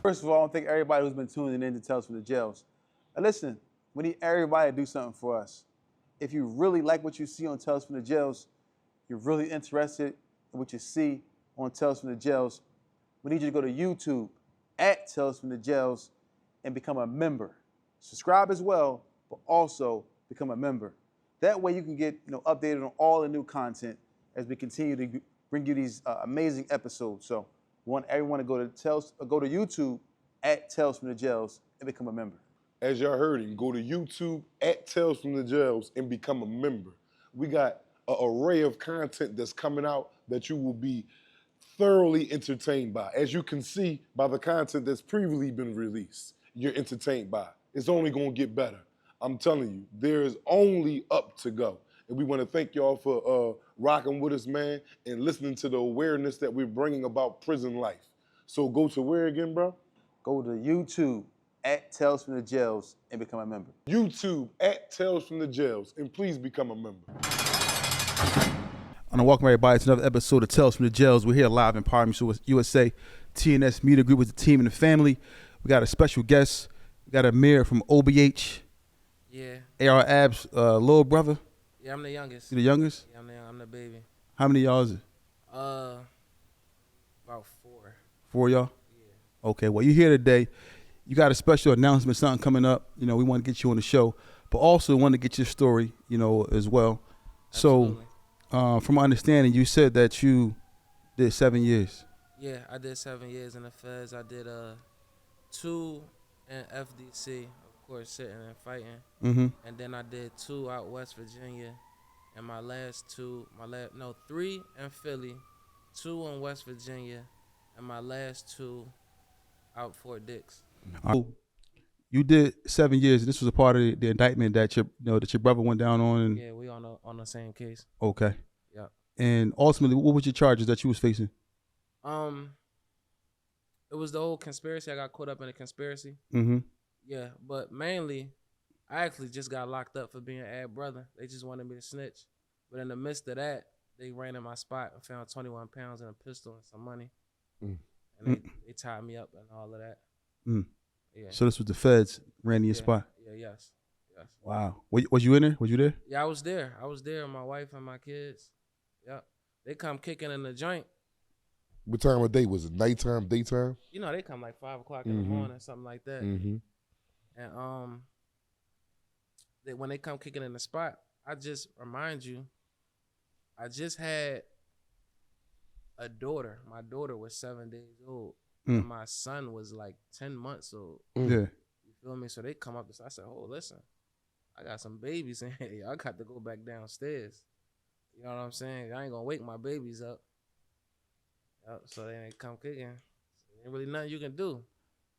First of all, I want to thank everybody who's been tuning in to Tales from the Jails. And listen, we need everybody to do something for us. If you really like what you see on Tales from the Jails, you're really interested in what you see on Tales from the Jails, we need you to go to YouTube at Tales from the Jails and become a member. Subscribe as well, but also become a member. That way you can get updated on all the new content as we continue to bring you these amazing episodes. So we want everyone to go to YouTube at Tales from the Jails and become a member. As y'all heard him, go to YouTube at Tales from the Jails and become a member. We got an array of content that's coming out that you will be thoroughly entertained by. As you can see by the content that's previously been released, you're entertained by. It's only gonna get better. I'm telling you, there is only up to go. And we wanna thank y'all for rocking with us, man, and listening to the awareness that we're bringing about prison life. So go to where again, bro? Go to YouTube at Tales from the Jails and become a member. YouTube at Tales from the Jails, and please become a member. I want to welcome everybody to another episode of Tales from the Jails. We're here live in Empowerment USA, TNS Media Group with the team and the family. We got a special guest. We got Amir from OBH. Yeah. AR Ab's little brother. Yeah, I'm the youngest. You the youngest? Yeah, I'm the baby. How many of y'all is it? About 4. 4 of y'all? Yeah. Okay, well, you're here today. You got a special announcement, something coming up. We want to get you on the show, but also want to get your story, as well. Absolutely. So, from my understanding, you said that you did 7 years. Yeah, I did 7 years in the feds. I did 2 in FDC, of course, sitting and fighting. Mm-hmm. And then I did 2 out West Virginia. And my last 3 in Philly, 2 in West Virginia, and my last 2 out Fort Dix. You did 7 years. This was a part of the indictment that your brother went down on. And, Yeah, we on the same case. okay. Yeah. And ultimately, what was your charges that you was facing? It was the whole conspiracy. I got caught up in a conspiracy. Mm-hmm. Yeah, but mainly, I actually just got locked up for being an ad brother. They just wanted me to snitch. But in the midst of that, they ran in my spot and found 21 pounds and a pistol and some money. Mm. And they tied me up and all of that. Mm. Yeah. So this was the feds ran in your spot? Yeah, yes. Wow. Was you in there? Was you there? Yeah, I was there. With my wife and my kids. Yep. They come kicking in the joint. What time of day was it? Nighttime, daytime? They come like 5 o'clock in the morning, something like that. Mm-hmm. And when they come kicking in the spot, I just remind you, I just had a daughter. My daughter was 7 days old. And my son was like 10 months old. Yeah. You feel me? So they come up to, I said, oh, listen, I got some babies in here. I got to go back downstairs. You know what I'm saying? I ain't gonna wake my babies up. Yep, so they come kicking. Ain't really nothing you can do.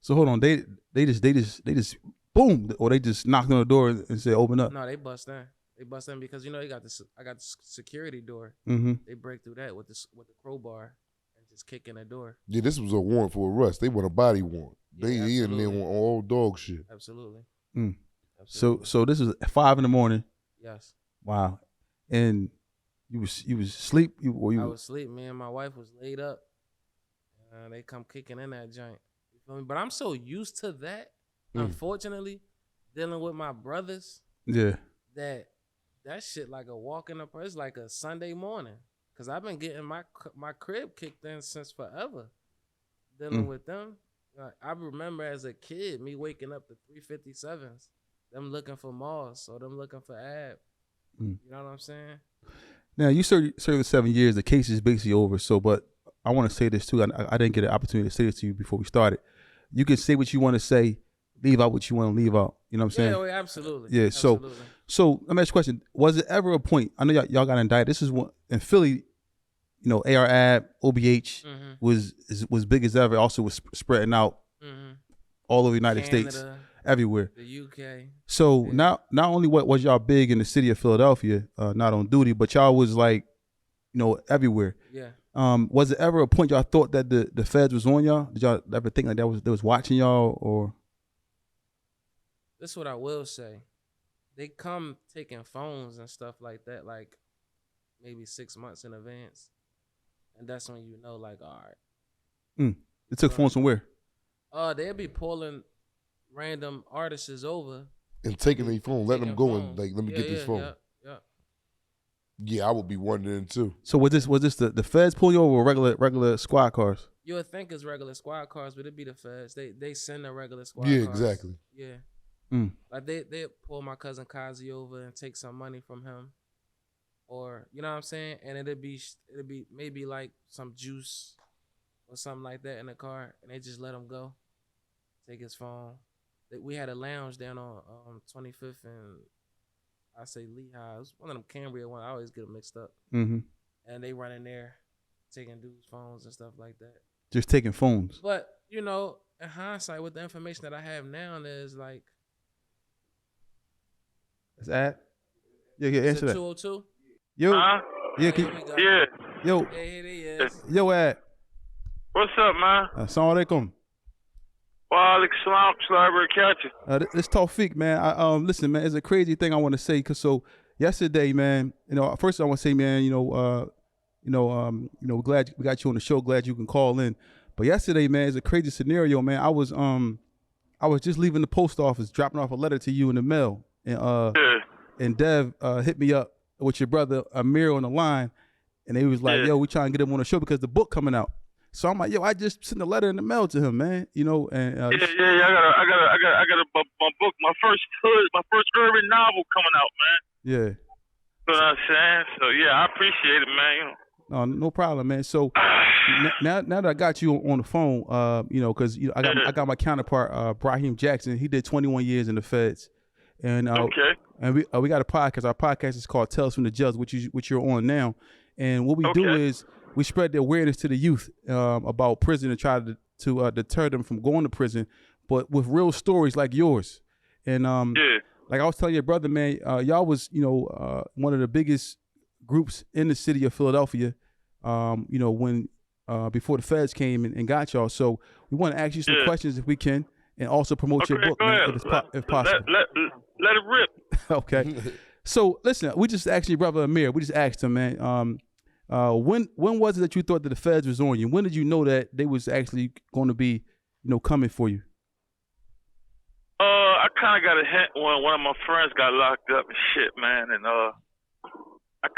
So hold on, they just boom, or they just knocked on the door and said open up. No, they bust in. They bust in because I got the security door. Mm-hmm. They break through that with the crowbar and just kick in the door. Yeah, this was a warrant for arrest. They want a body warrant. They in there on all dog shit. Absolutely. Absolutely. So this is 5 a.m. Yes. Wow. And you was asleep? I was asleep. Me and my wife was laid up. They come kicking in that joint. You feel me? But I'm so used to that, unfortunately, dealing with my brothers. Yeah. That shit like a walk in the park. It's like a Sunday morning. Because I've been getting my crib kicked in since forever. Dealing with them. I remember as a kid, me waking up to 357s. Them looking for Moss or them looking for Ab. You know what I'm saying? Now, you served the 7 years. The case is basically over. So, but I want to say this too. I didn't get an opportunity to say this to you before we started. You can say what you want to say, leave out what you want to leave out. You know what I'm saying? Yeah, absolutely. Yeah. Absolutely. So let me ask you a question. Was it ever a point? I know y'all got indicted. This is one in Philly. AR Ab, OBH was big as ever. Also was spreading out all over the United States, everywhere. The UK. So not only was y'all big in the city of Philadelphia, not on duty, but y'all was like, everywhere. Yeah. Was it ever a point y'all thought that the feds was on y'all? Did y'all ever think like they was watching y'all or? This is what I will say. They come taking phones and stuff like that, like maybe 6 months in advance. And that's when like, all right. They took phones from where? They'll be pulling random artists over And taking their phone, letting them taking go and phones. like, let me get this phone. Yeah. Yeah, I would be wondering too. So was this the feds pulling you over or regular squad cars? You would think it's regular squad cars, but it'd be the feds. They send the regular squad Yeah, cars. exactly. Yeah. Mm. Like they pull my cousin Kazi over and take some money from him, or you know what I'm saying, and it'd be maybe like some juice or something like that in the car, and they just let him go, take his phone. We had a lounge down on 25th and I say Lehigh. It was one of them Cambria ones. I always get them mixed up, Mm-hmm. and they run in there taking dudes' phones and stuff like that. Just taking phones. But you know, in hindsight, with the information that I have now, is like. Is that? Yeah, answer that. 202? Yo, Huh? yeah, Here we go. Yeah. yo, Yeah, here he is. yo, ad. What's up, man? Assalamu alaikum. Wa alaikum salam. Slaughter catch you. This Tawfiq, man. Listen, man, it's a crazy thing I want to say. Cause so yesterday, man, first I want to say, man, glad we got you on the show. Glad you can call in. But yesterday, man, it's a crazy scenario, man. I was just leaving the post office, dropping off a letter to you in the mail, and Dev hit me up with your brother Amir on the line, and he was like, "Yo, we trying to get him on the show because the book coming out." So I'm like, "Yo, I just sent a letter in the mail to him, man." And I got a book, my first urban novel coming out, man. yeah. You know what I'm saying? So yeah, I appreciate it, man. No, no problem, man. So now that I got you on the phone, because I got my counterpart, Brahim Jackson. He did 21 years in the feds, and Okay. and we got a podcast. Our podcast is called Tales from the Jails, which you're on now. And what we do is we spread the awareness to the youth about prison and try to deter them from going to prison, but with real stories like yours. And like I was telling your brother, man, y'all was one of the biggest groups in the city of Philadelphia, when before the feds came and got y'all. So we want to ask you some questions if we can, and also promote your book, man, if possible. Let it rip. Okay. So listen, we just asked your brother Amir. We just asked him, man. When was it that you thought that the feds was on you? When did you know that they was actually going to be, coming for you? I kind of got a hint when one of my friends got locked up and shit, man, and I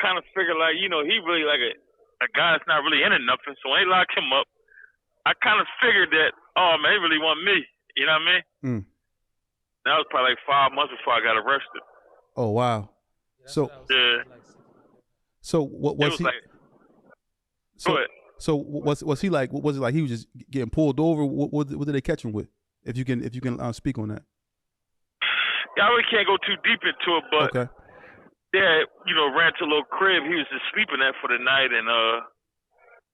kind of figured like, he really like a guy that's not really into nothing. So when they locked him up, I kind of figured that, oh man, they really want me. You know what I mean? That was probably like 5 months before I got arrested. Oh wow. So what was he? Like, so was he like? What was it like? He was just getting pulled over. What did they catch him with? If you can speak on that. Yeah, I really can't go too deep into it, but okay. Yeah, ran to a little crib. He was just sleeping there for the night and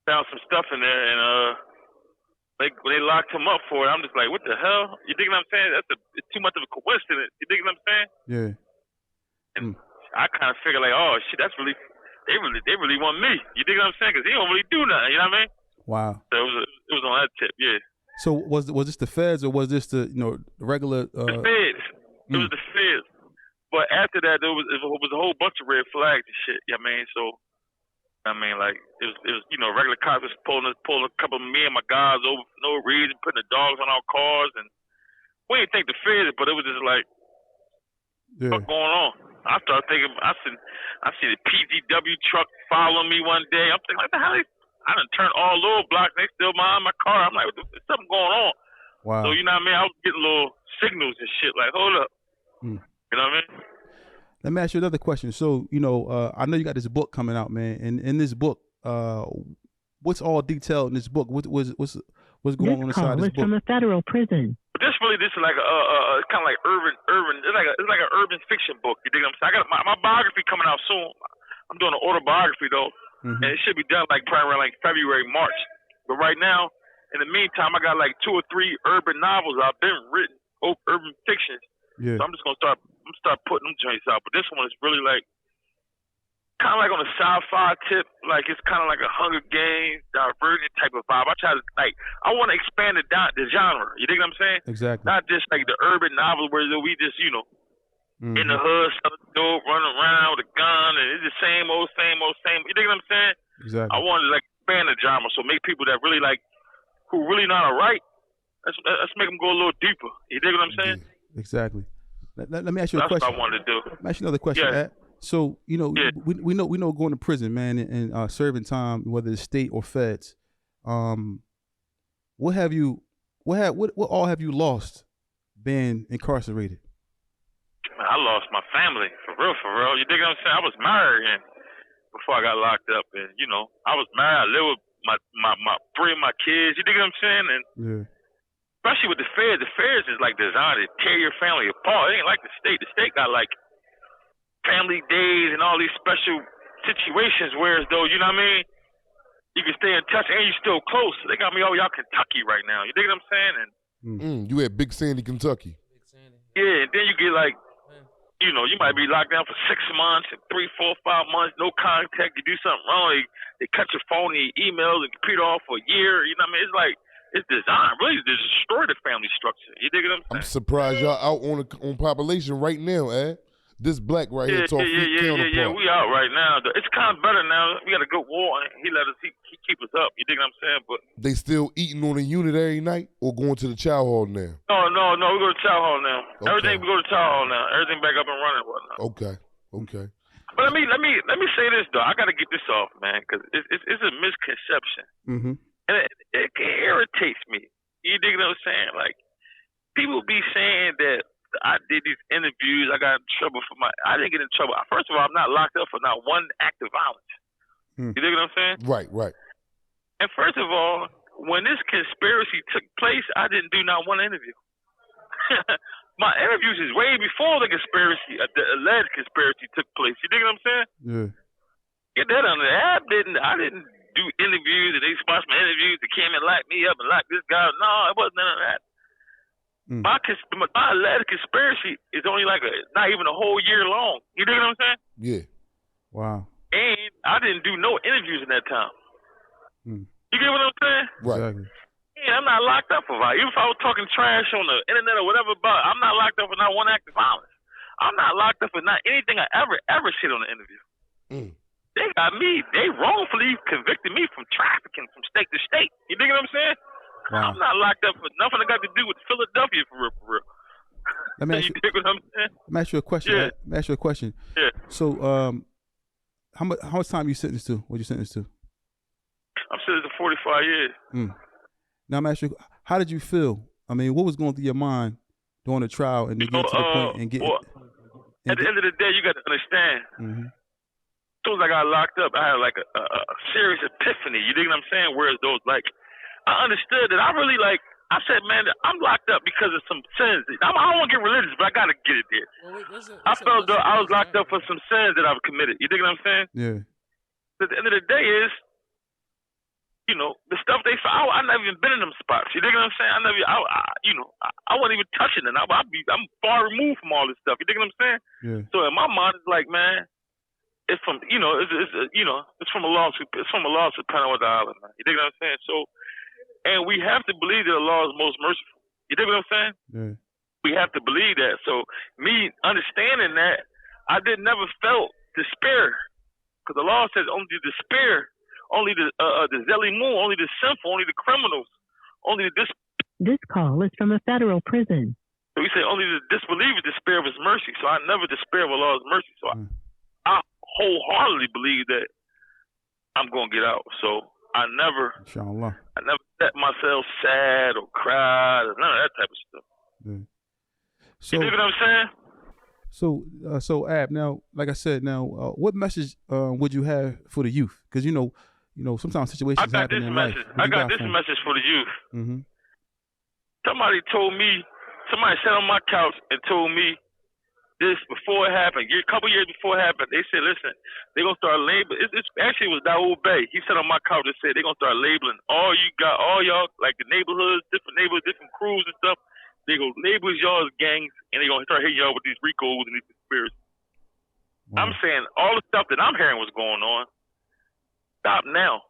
found some stuff in there. And when they locked him up for it, I'm just like, what the hell? You dig what I'm saying? It's too much of a coincidence. You dig what I'm saying? Yeah. And I kind of figured like, oh shit, they really want me. You dig what I'm saying? Because he don't really do nothing. You know what I mean? Wow. So it was on that tip. Yeah. So was this the feds or was this the regular? The feds. It was the feds. But after that, it was a whole bunch of red flags and shit. You know what I mean? So, like, it was regular cops was pulling a couple of me and my guys over for no reason, putting the dogs on our cars. And we didn't think the feds, but it was just like, what's going on? I started thinking, I see the PGW truck following me one day. I'm thinking, like, the hell? I done turned all over blocks. They still behind my car. I'm like, there's something going on. Wow. So, you know what I mean? I was getting little signals and shit like, hold up. You know what I mean? Let me ask you another question. So, I know you got this book coming out, man. And in this book, what's all detailed in this book? What's going on inside this book? From a federal prison. But this is like a kind of like urban. It's like an urban fiction book. You dig what I'm saying? I got my biography coming out soon. I'm doing an autobiography though, and it should be done like probably around like February, March. But right now, in the meantime, I got like 2 or 3 urban novels I've been written, urban fictions. Yeah. So I'm just gonna start putting them joints out. But this one is really like kind of like on a sci-fi tip. Like it's kind of like a Hunger Games divergent type of vibe. I want to expand the genre. You dig what I'm saying? Exactly. Not just like the urban novel where we just in the hood, selling dope, running around with a gun, and it's the same old. You dig what I'm saying? Exactly. I want to like expand the genre, so make people that really like who really know how to write Let's make them go a little deeper. You dig what I'm saying? Yeah. Exactly. Let me ask you a That's question. what I wanted to do. Let me ask you another question. Yeah. So Yeah. we know going to prison, man, and serving time, whether it's state or feds. What all have you lost being incarcerated? Man, I lost my family for real. You dig what I'm saying? I was married and before I got locked up, and I was married. I lived with my 3 of my kids. You dig what I'm saying? And Yeah. especially with the feds is like designed to tear your family apart. It ain't like the state. The state got like family days and all these special situations, whereas though, you know what I mean? You can stay in touch and you're still close. They got me all y'all Kentucky right now. You dig what I'm saying? And You at Big Sandy, Kentucky. yeah, and then you get like, you might be locked down for 6 months and 3, 4, 5 months, no contact. You do something wrong, they cut your phone and your emails and computer off for a year. You know what I mean? It's like, it's designed really to destroy the family structure. You dig what I'm saying? I'm surprised y'all out on population right now, This black right here, tall feet counterpart. Yeah, we out right now. It's kind of better now. We got a good war, and he keep us up. You dig what I'm saying? But they still eating on a unit every night or going to the chow hall now? No, we go to chow hall now. Okay. Everything we go to chow hall now. Everything back up and running and whatnot. Okay. But let me say this though. I got to get this off, man, because it's a misconception, and it irritates me. You dig what I'm saying? Like people be saying that I did these interviews. I got in trouble I didn't get in trouble. First of all, I'm not locked up for not one act of violence. You dig what I'm saying? Right. And first of all, when this conspiracy took place, I didn't do not one interview. My interviews is way before the conspiracy, the alleged conspiracy took place. You dig what I'm saying? Yeah. Get that on the app. I didn't do interviews and they sponsored my interviews. They came and locked me up and locked this guy. No, it wasn't none of that. My alleged conspiracy is only like not even a whole year long. You dig what I'm saying? Yeah. Wow. And I didn't do no interviews in that time. You get what I'm saying? Right. Exactly. Yeah, I'm not locked up for violence. Even if I was talking trash on the internet or whatever about, I'm not locked up for not one act of violence. I'm not locked up for not anything I ever said on the interview. They got me. They wrongfully convicted me from trafficking from state to state. You dig what I'm saying? Wow. I'm not locked up for nothing that got to do with Philadelphia for real. Let me ask you, dig what I'm saying? let me ask you a question. Yeah. Right? Let me ask you a question. Yeah. So, how much time you sentenced to? What you sentenced to? I'm sentenced to 45 years. Now I'm asking you, how did you feel? I mean, what was going through your mind during the trial and to get to the point and get? At the end of the day, you got to understand. As soon as I got locked up, I had like a serious epiphany. You dig what I'm saying? Whereas those I understood that I really I said, man, I'm locked up because of some sins. I don't want to get religious, but I got to get it there. I felt that I was locked up for some sins that I've committed. You dig what I'm saying? Yeah. At the end of the day is, the stuff they found, I never even been in them spots. You dig what I'm saying? I wasn't even touching it. I'm far removed from all this stuff. You dig what I'm saying? Yeah. So in my mind, it's like, man, it's from, it's from a lawsuit. It's from a lawsuit panel with the island, man. You dig what I'm saying? So, and we have to believe that the law is most merciful. You dig what I'm saying? Yeah. We have to believe that. So me understanding that, I never felt despair, because the law says only the despair, only the Zelimu, only the sinful, only the criminals, only the This call is from a federal prison. So we say only the disbeliever despair of his mercy. So I never despair of Allah's mercy. So I wholeheartedly believe that I'm gonna get out. So I never set myself sad or cried or none of that type of stuff. Yeah. So, you dig what I'm saying? So Ab, now, like I said, what message would you have for the youth? Because sometimes situations happen in life. I got this message for the youth. Somebody sat on my couch and told me this before it happened. A couple years before it happened, they said, listen, they're going to start labeling. Actually, it was Daoud Bey. He sat on my couch and said they're going to start labeling all y'all, like the neighborhoods, different crews and stuff. They're going to label y'all as gangs, and they're going to start hitting y'all with these RICOs and these conspiracies. Wow. I'm saying all the stuff that I'm hearing was going on. Stop now.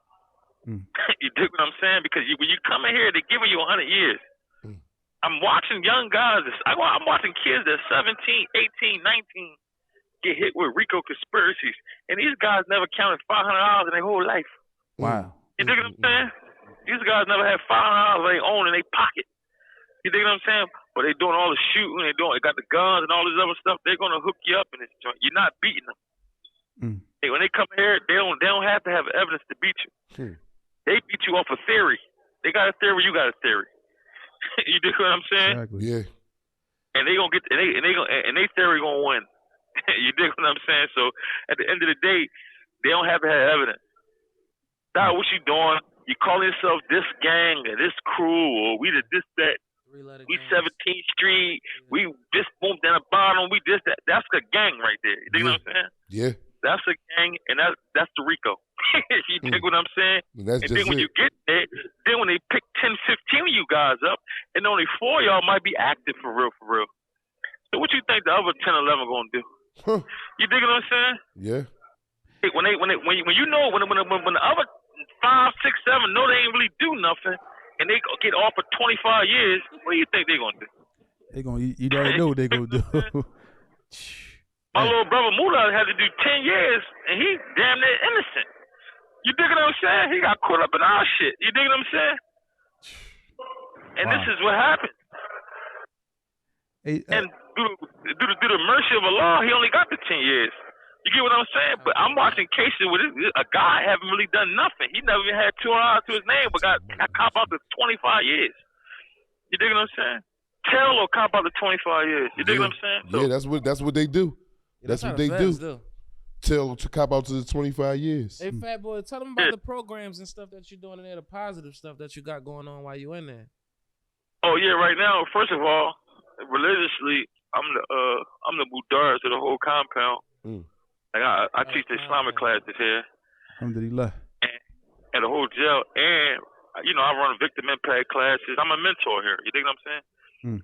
You dig what I'm saying? Because when you come in here, they're giving you 100 years. I'm watching young guys. I'm watching kids that 17, 18, 19 get hit with RICO conspiracies, and these guys never counted $500 in their whole life. Wow. You dig what I'm saying? These guys never had $500 of their own in their pocket. You dig what I'm saying? But they doing all the shooting, they got the guns and all this other stuff. They're gonna hook you up in this joint. You're not beating them. Hey, when they come here, they don't have to have evidence to beat you. They beat you off a theory. They got a theory, you got a theory. You dig what I'm saying? Exactly. Yeah. And they gonna get and they theory gonna win. You dig what I'm saying? So at the end of the day, they don't have to have evidence. That's what you doing. You call yourself this gang or this crew or we the this that. We 17th Street. We this boom down the bottom. We this that. That's a gang right there. You dig what I'm saying? Yeah. That's a gang, and that's the Rico. You dig what I'm saying? And then when you get there, then when they pick 10, 15 of you guys up, and only 4 of y'all might be active for real. So what you think the other 10, 11 gonna do? Huh. You dig what I'm saying? Yeah. When you know when the other 5, 6, 7 know they ain't really do nothing, and they get off for 25 years, what do you think they gonna do? They gonna you already know what they gonna do. My little brother Mula had to do 10 years, and he damn near innocent. You dig what I'm saying? He got caught up in our shit. You dig what I'm saying? And this is what happened. Hey, and through the mercy of Allah, he only got the 10 years. You get what I'm saying? But I'm watching cases where a guy haven't really done nothing. He never even had $200 to his name, but got cop out to 25 years. You dig what I'm saying? Tell or cop out to 25 years. You dig what I'm saying? So, yeah, that's what they do. That's what they do. Tell to cop out to the 25 years. Hey, Fat Boy, tell them about the programs and stuff that you're doing in there, the positive stuff that you got going on while you in there. Oh yeah, right now, first of all, religiously, I'm the Mudar to the whole compound. Like I teach the Islamic classes here. Alhamdulillah. And the whole jail, and I run victim impact classes. I'm a mentor here. You dig what I'm saying?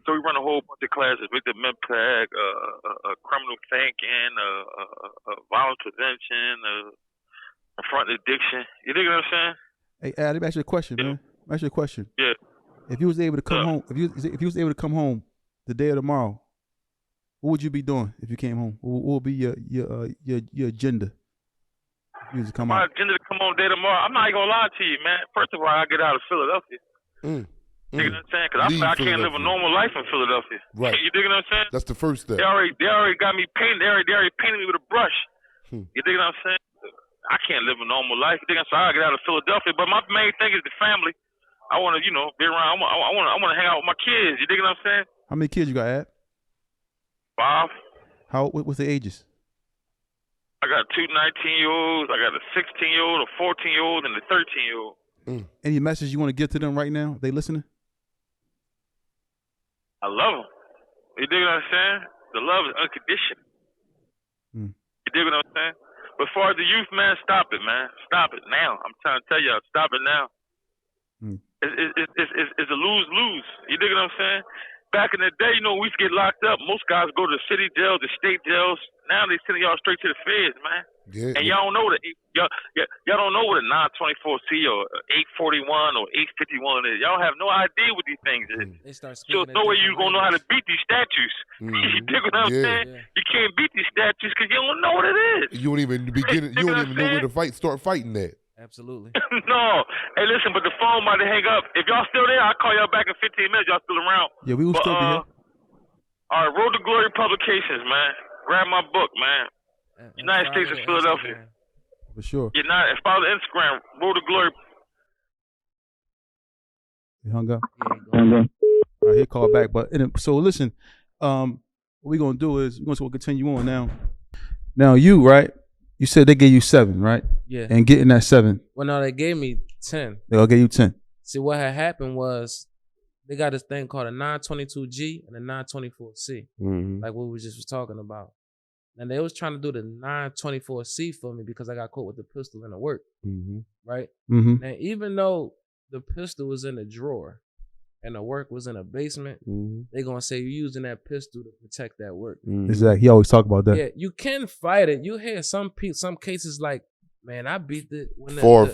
So we run a whole bunch of classes: victim impact, criminal thinking, violence prevention, front addiction. You dig what I'm saying? Hey, let me ask you a question, man. Let me ask you a question. Yeah. If you was able to come home, if you was able to come home the day of tomorrow, what would you be doing if you came home? What would be your agenda? If you was to come My out? agenda to come home day tomorrow. I'm not even gonna lie to you, man. First of all, I get out of Philadelphia. You know what I'm saying? Because I can't live a normal life in Philadelphia. Right. You dig what I'm saying? That's the first step. They already got me painted. They already painted me with a brush. You dig what I'm saying? I can't live a normal life. You dig what I'm saying? I gotta get out of Philadelphia. But my main thing is the family. I want to, be around. I want to hang out with my kids. You dig what I'm saying? How many kids you got, Ad? 5. What's the ages? I got 2 19-year-olds. I got a 16-year-old, a 14-year-old, and a 13-year-old. Any message you want to give to them right now? They listening? I love them. You dig what I'm saying? The love is unconditional. You dig what I'm saying? But as far as the youth, man, stop it, man. Stop it now. I'm trying to tell y'all, stop it now. It's a lose-lose. You dig what I'm saying? Back in the day, we used to get locked up. Most guys go to the city jails, the state jails. Now they sending y'all straight to the feds, man. Yeah, and y'all don't know y'all don't know what a 924C or 841 or 851 is. Y'all have no idea what these things is. They start so no way you gonna know how to beat these statues. You dig what I'm saying? Yeah. You can't beat these statues because you don't know what it is. You don't even begin. You don't even know where to fight. Start fighting that. Absolutely. No. Hey, listen, but the phone might hang up. If y'all still there, I'll call y'all back in 15 minutes. Y'all still around? Yeah, we will still be here. All right, Road to Glory Publications, man. Grab my book, man. United States of Philadelphia. For sure. Follow the Instagram, Road to Glory. He hung up. All right, he'll call back. But so listen, what we're gonna do is we're gonna continue on now. Now you, right? You said they gave you 7, right? Yeah. And getting that 7. Well, no, they gave me 10. They'll give you 10. See, what had happened was they got this thing called a 922G and a 924C, like what we just was talking about. And they was trying to do the 924C for me because I got caught with the pistol in the work, right? And even though the pistol was in a drawer and the work was in a basement, they gonna say you're using that pistol to protect that work. Exactly. He always talk about that. Yeah, you can fight it. You hear some cases like, man, I beat it.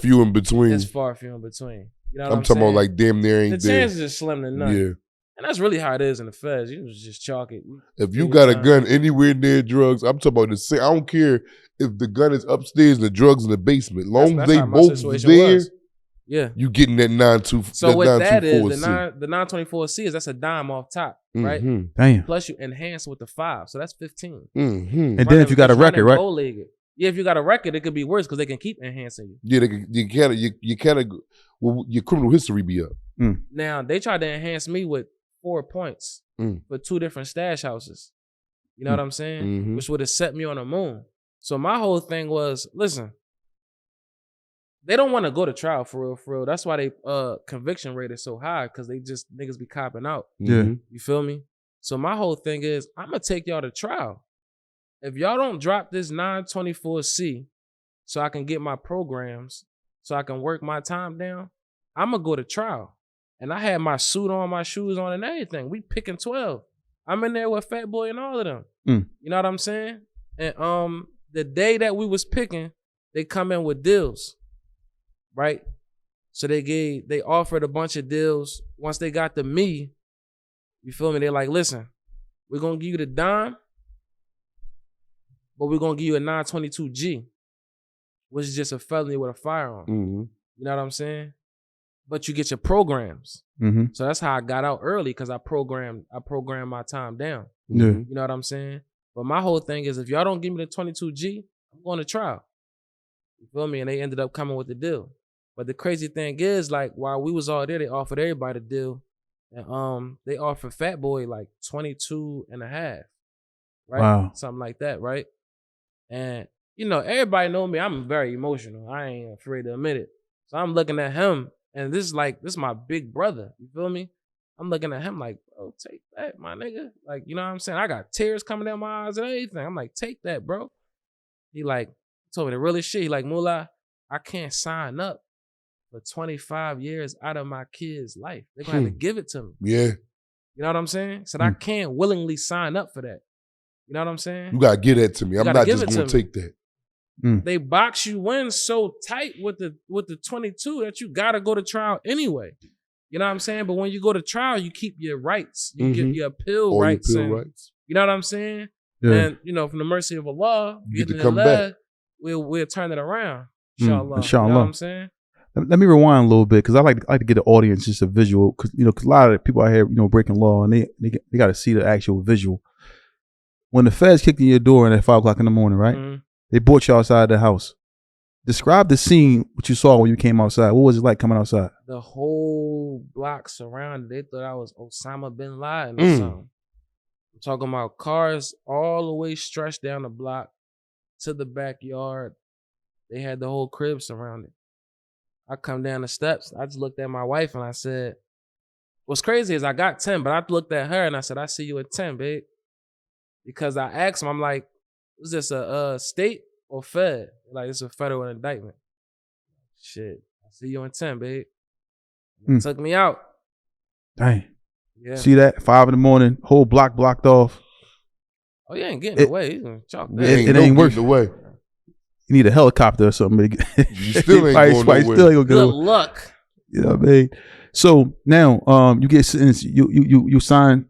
Few in between. It's far few in between. You know what I'm talking about like damn near ain't the there. chances are slim to none. Yeah. And that's really how it is in the feds. You just chalk it. If you got a gun anywhere near drugs, I'm talking about I don't care if the gun is upstairs and the drugs in the basement. Long as they both there, Yeah. You getting that 924. So what that is, the 924C. 924C is that's a dime off top, right? Damn. Plus you enhance with the 5, so that's 15. And then if you got a record, right? Yeah, if you got a record, it could be worse because they can keep enhancing you. Yeah, you can't. Well, your criminal history be up. Now they tried to enhance me with 4 points for 2 different stash houses. You know what I'm saying? Which would have set me on the moon. So my whole thing was, listen, they don't want to go to trial for real. That's why they conviction rate is so high, because they just niggas be copping out. Yeah. You feel me? So my whole thing is, I'm gonna take y'all to trial. If y'all don't drop this 924C so I can get my programs, so I can work my time down, I'm gonna go to trial. And I had my suit on, my shoes on, and everything. We picking 12. I'm in there with Fat Boy and all of them. You know what I'm saying? And the day that we was picking, they come in with deals, right? So they offered a bunch of deals. Once they got to me, you feel me? They're like, listen, we're gonna give you the dime, but we're gonna give you a 922G, which is just a felony with a firearm. You know what I'm saying? But you get your programs. So that's how I got out early, because I programmed my time down. Yeah. You know what I'm saying? But my whole thing is, if y'all don't give me the 22G, I'm going to trial. You feel me? And they ended up coming with the deal. But the crazy thing is, like, while we was all there, they offered everybody the deal. And they offered Fat Boy like 22 and a half. Right? Wow. Something like that, right? And, you know, everybody know me. I'm very emotional. I ain't afraid to admit it. So I'm looking at him, and this is my big brother. You feel me? I'm looking at him like, bro, take that, my nigga. Like, you know what I'm saying? I got tears coming down my eyes and everything. I'm like, take that, bro. He like told me the realest shit. He like, Moolah, I can't sign up for 25 years out of my kid's life. They're gonna have to give it to me. Yeah. You know what I'm saying? Said I can't willingly sign up for that. You know what I'm saying? You gotta give that to me. I'm not just gonna take that. They box you in so tight with the 22 that you gotta go to trial anyway. You know what I'm saying? But when you go to trial, you keep your rights. You get your appeal rights. You know what I'm saying? Yeah. And, you know, from the mercy of Allah, you get to come back. We'll turn it around. Inshallah. Inshallah. You know what I'm saying? Let me rewind a little bit, because I like to get the audience just a visual, because a lot of people out here, breaking law, and they got to see the actual visual. When the feds kicked in your door at 5 o'clock in the morning, right? They brought you outside the house. Describe the scene, what you saw when you came outside. What was it like coming outside? The whole block surrounded. They thought I was Osama bin Laden or something. I'm talking about cars all the way stretched down the block to the backyard. They had the whole crib surrounded. I come down the steps. I just looked at my wife and I said, what's crazy is I got 10, but I looked at her and I said, I see you at 10, babe. Because I asked him, I'm like, is this a state or fed? Like, it's a federal indictment. Shit, I see you in 10, babe. Took me out. Dang. Yeah. See that? 5 in the morning, whole block blocked off. Oh, you ain't getting away. He's gonna chalk that. It ain't worth the way. You need a helicopter or something. You still ain't going nowhere. Still ain't gonna Good luck. You know what I mean? So now, you get sentenced. You sign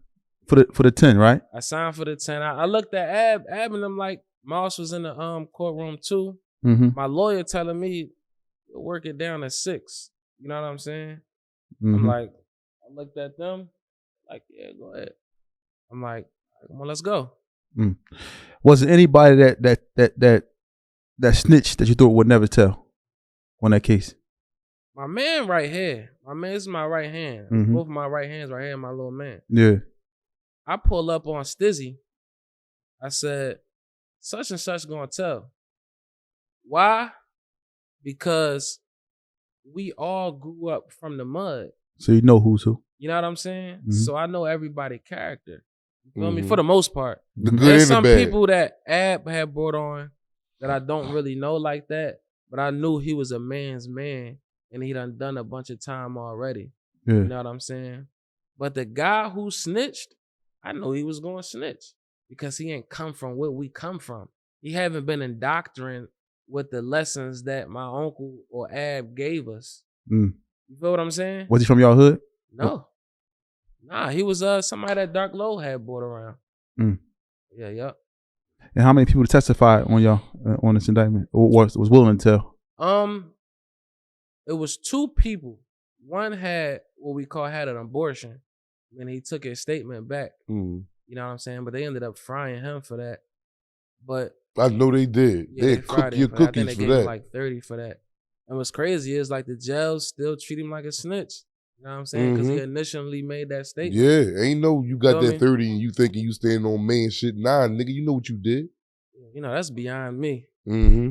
for the 10, right? I signed for the 10. I looked at Ab and them like Moss was in the courtroom too. My lawyer telling me work it down to 6. You know what I'm saying? I'm like, I looked at them, like, yeah, go ahead. I'm like, come on, let's go. Was there anybody that snitched that you thought would never tell on that case? My man right here. My man, this is my right hand. Both of my right hands right here, my little man. Yeah. I pull up on Stizzy. I said, such and such gonna tell. Why? Because we all grew up from the mud. So you know who's who. You know what I'm saying? So I know everybody's character. You feel me? For the most part. The good There's and the some bad. people that Ab had brought on that I don't really know like that, but I knew he was a man's man and he done a bunch of time already. Yeah. You know what I'm saying? But the guy who snitched, I knew he was going to snitch because he ain't come from where we come from. He haven't been indoctrinated with the lessons that my uncle or Ab gave us. You feel what I'm saying? Was he from y'all hood? No. Nah, he was somebody that Dark Low had brought around. Yeah, yep. And how many people testified on y'all on this indictment or was willing to tell? it was 2 people. One had what we call had an abortion, and he took his statement back. Mm. You know what I'm saying? But they ended up frying him for that. But I know they did. yeah, They fried cook him your for that. I think cookies they for gave him that. like 30 for that. And what's crazy is like the jails still treat him like a snitch. You know what I'm saying? Because he initially made that statement. Yeah, ain't no you got Feel that me? 30 and you thinking you standing on man shit. Nah, nigga, you know what you did. You know, that's beyond me. Mm-hmm.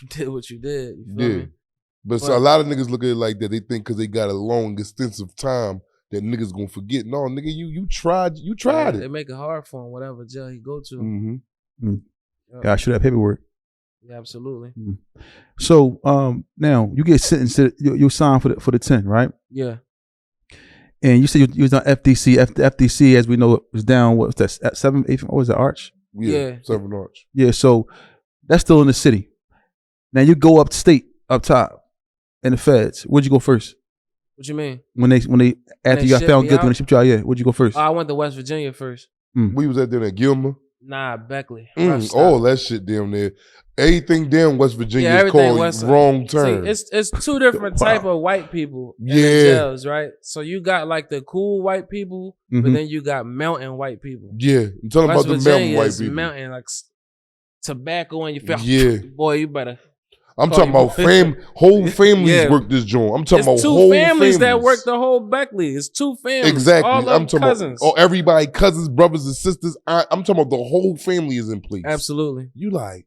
You did what you did. You feel Yeah. me? But so a lot of niggas look at it like that. They think because they got a long, extensive time that niggas gonna forget. No, nigga, you tried Yeah, it. They make it hard for him, whatever jail he go to. Mm-hmm. Yep. Gotta show that paperwork. Yeah, absolutely. So now you get sentenced. You signed for the 10, right? Yeah. And you said you was on FDC. FDC, as we know, it was down. What was that? At 7, 8? What was that? Arch? Yeah. 7 Arch. Yeah. So that's still in the city. Now you go upstate, up top, in the feds. Where'd you go first? What you mean? When they after they you got shipped found me guilty, out? when they shipped you out, yeah. Where'd you go first? I went to West Virginia first. We was at there at Gilmer. Nah, Beckley. Rough stop. All that shit down there. Everything down West Virginia is everything called West- wrong See, turn. it's 2 different type of white people in the Yeah. jails, right? So you got like the cool white people, but Mhm. then you got mountain white people. Yeah, I'm talking West about the Virginia mountain white is people. mountain like tobacco in your face. Yeah. Boy, you better. I'm Call talking you about boy. whole families Yeah. work this joint. I'm talking It's about 2 whole families that families. work the whole Beckley. It's 2 families. Exactly. All I'm of talking cousins. about everybody, cousins, brothers, and sisters. I'm talking about the whole family is in place. Absolutely. You like,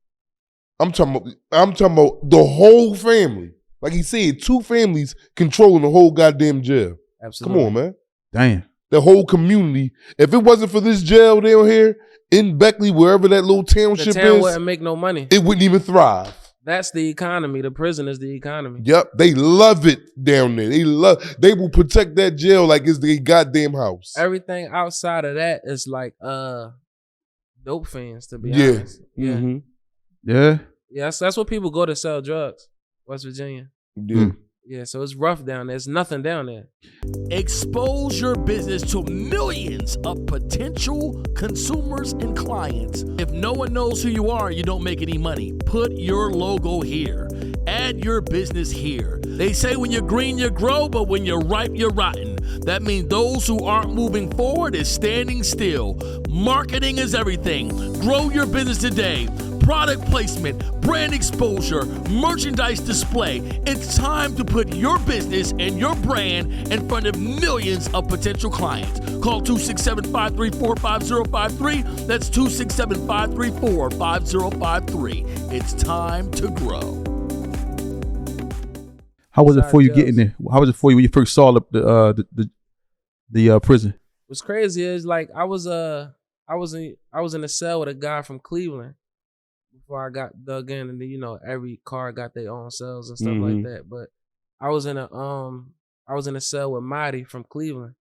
I'm talking about the whole family. Like he said, 2 families controlling the whole goddamn jail. Absolutely. Come on, man. Damn. The whole community. If it wasn't for this jail down here in Beckley, wherever that little The township town is, wouldn't make no money. it wouldn't even thrive. That's the economy. The prison is the economy. Yep, they love it down there. They will protect that jail like it's their goddamn house. Everything outside of that is like dope fiends, to be Yeah. honest. Yeah. Mhm. Yeah. Yeah, that's what people go to sell drugs. West Virginia. Yeah. Yeah, so it's rough down there. There's nothing down there. Expose your business to millions of potential consumers and clients. If no one knows who you are, you don't make any money. Put your logo here. Add your business here. They say when you're green, you grow, but when you're ripe, you're rotten. That means those who aren't moving forward is standing still. Marketing is everything. Grow your business today. Product placement, brand exposure, merchandise display. It's time to put your business and your brand in front of millions of potential clients. Call 267-534-5053. That's 267-534-5053. It's time to grow. How was it Besides for you jails. getting there? How was it for you when you first saw the prison? What's crazy is like I was in a cell with a guy from Cleveland before I got dug in, and then, you know, every car got their own cells and stuff like that. But I was in a cell with Marty from Cleveland,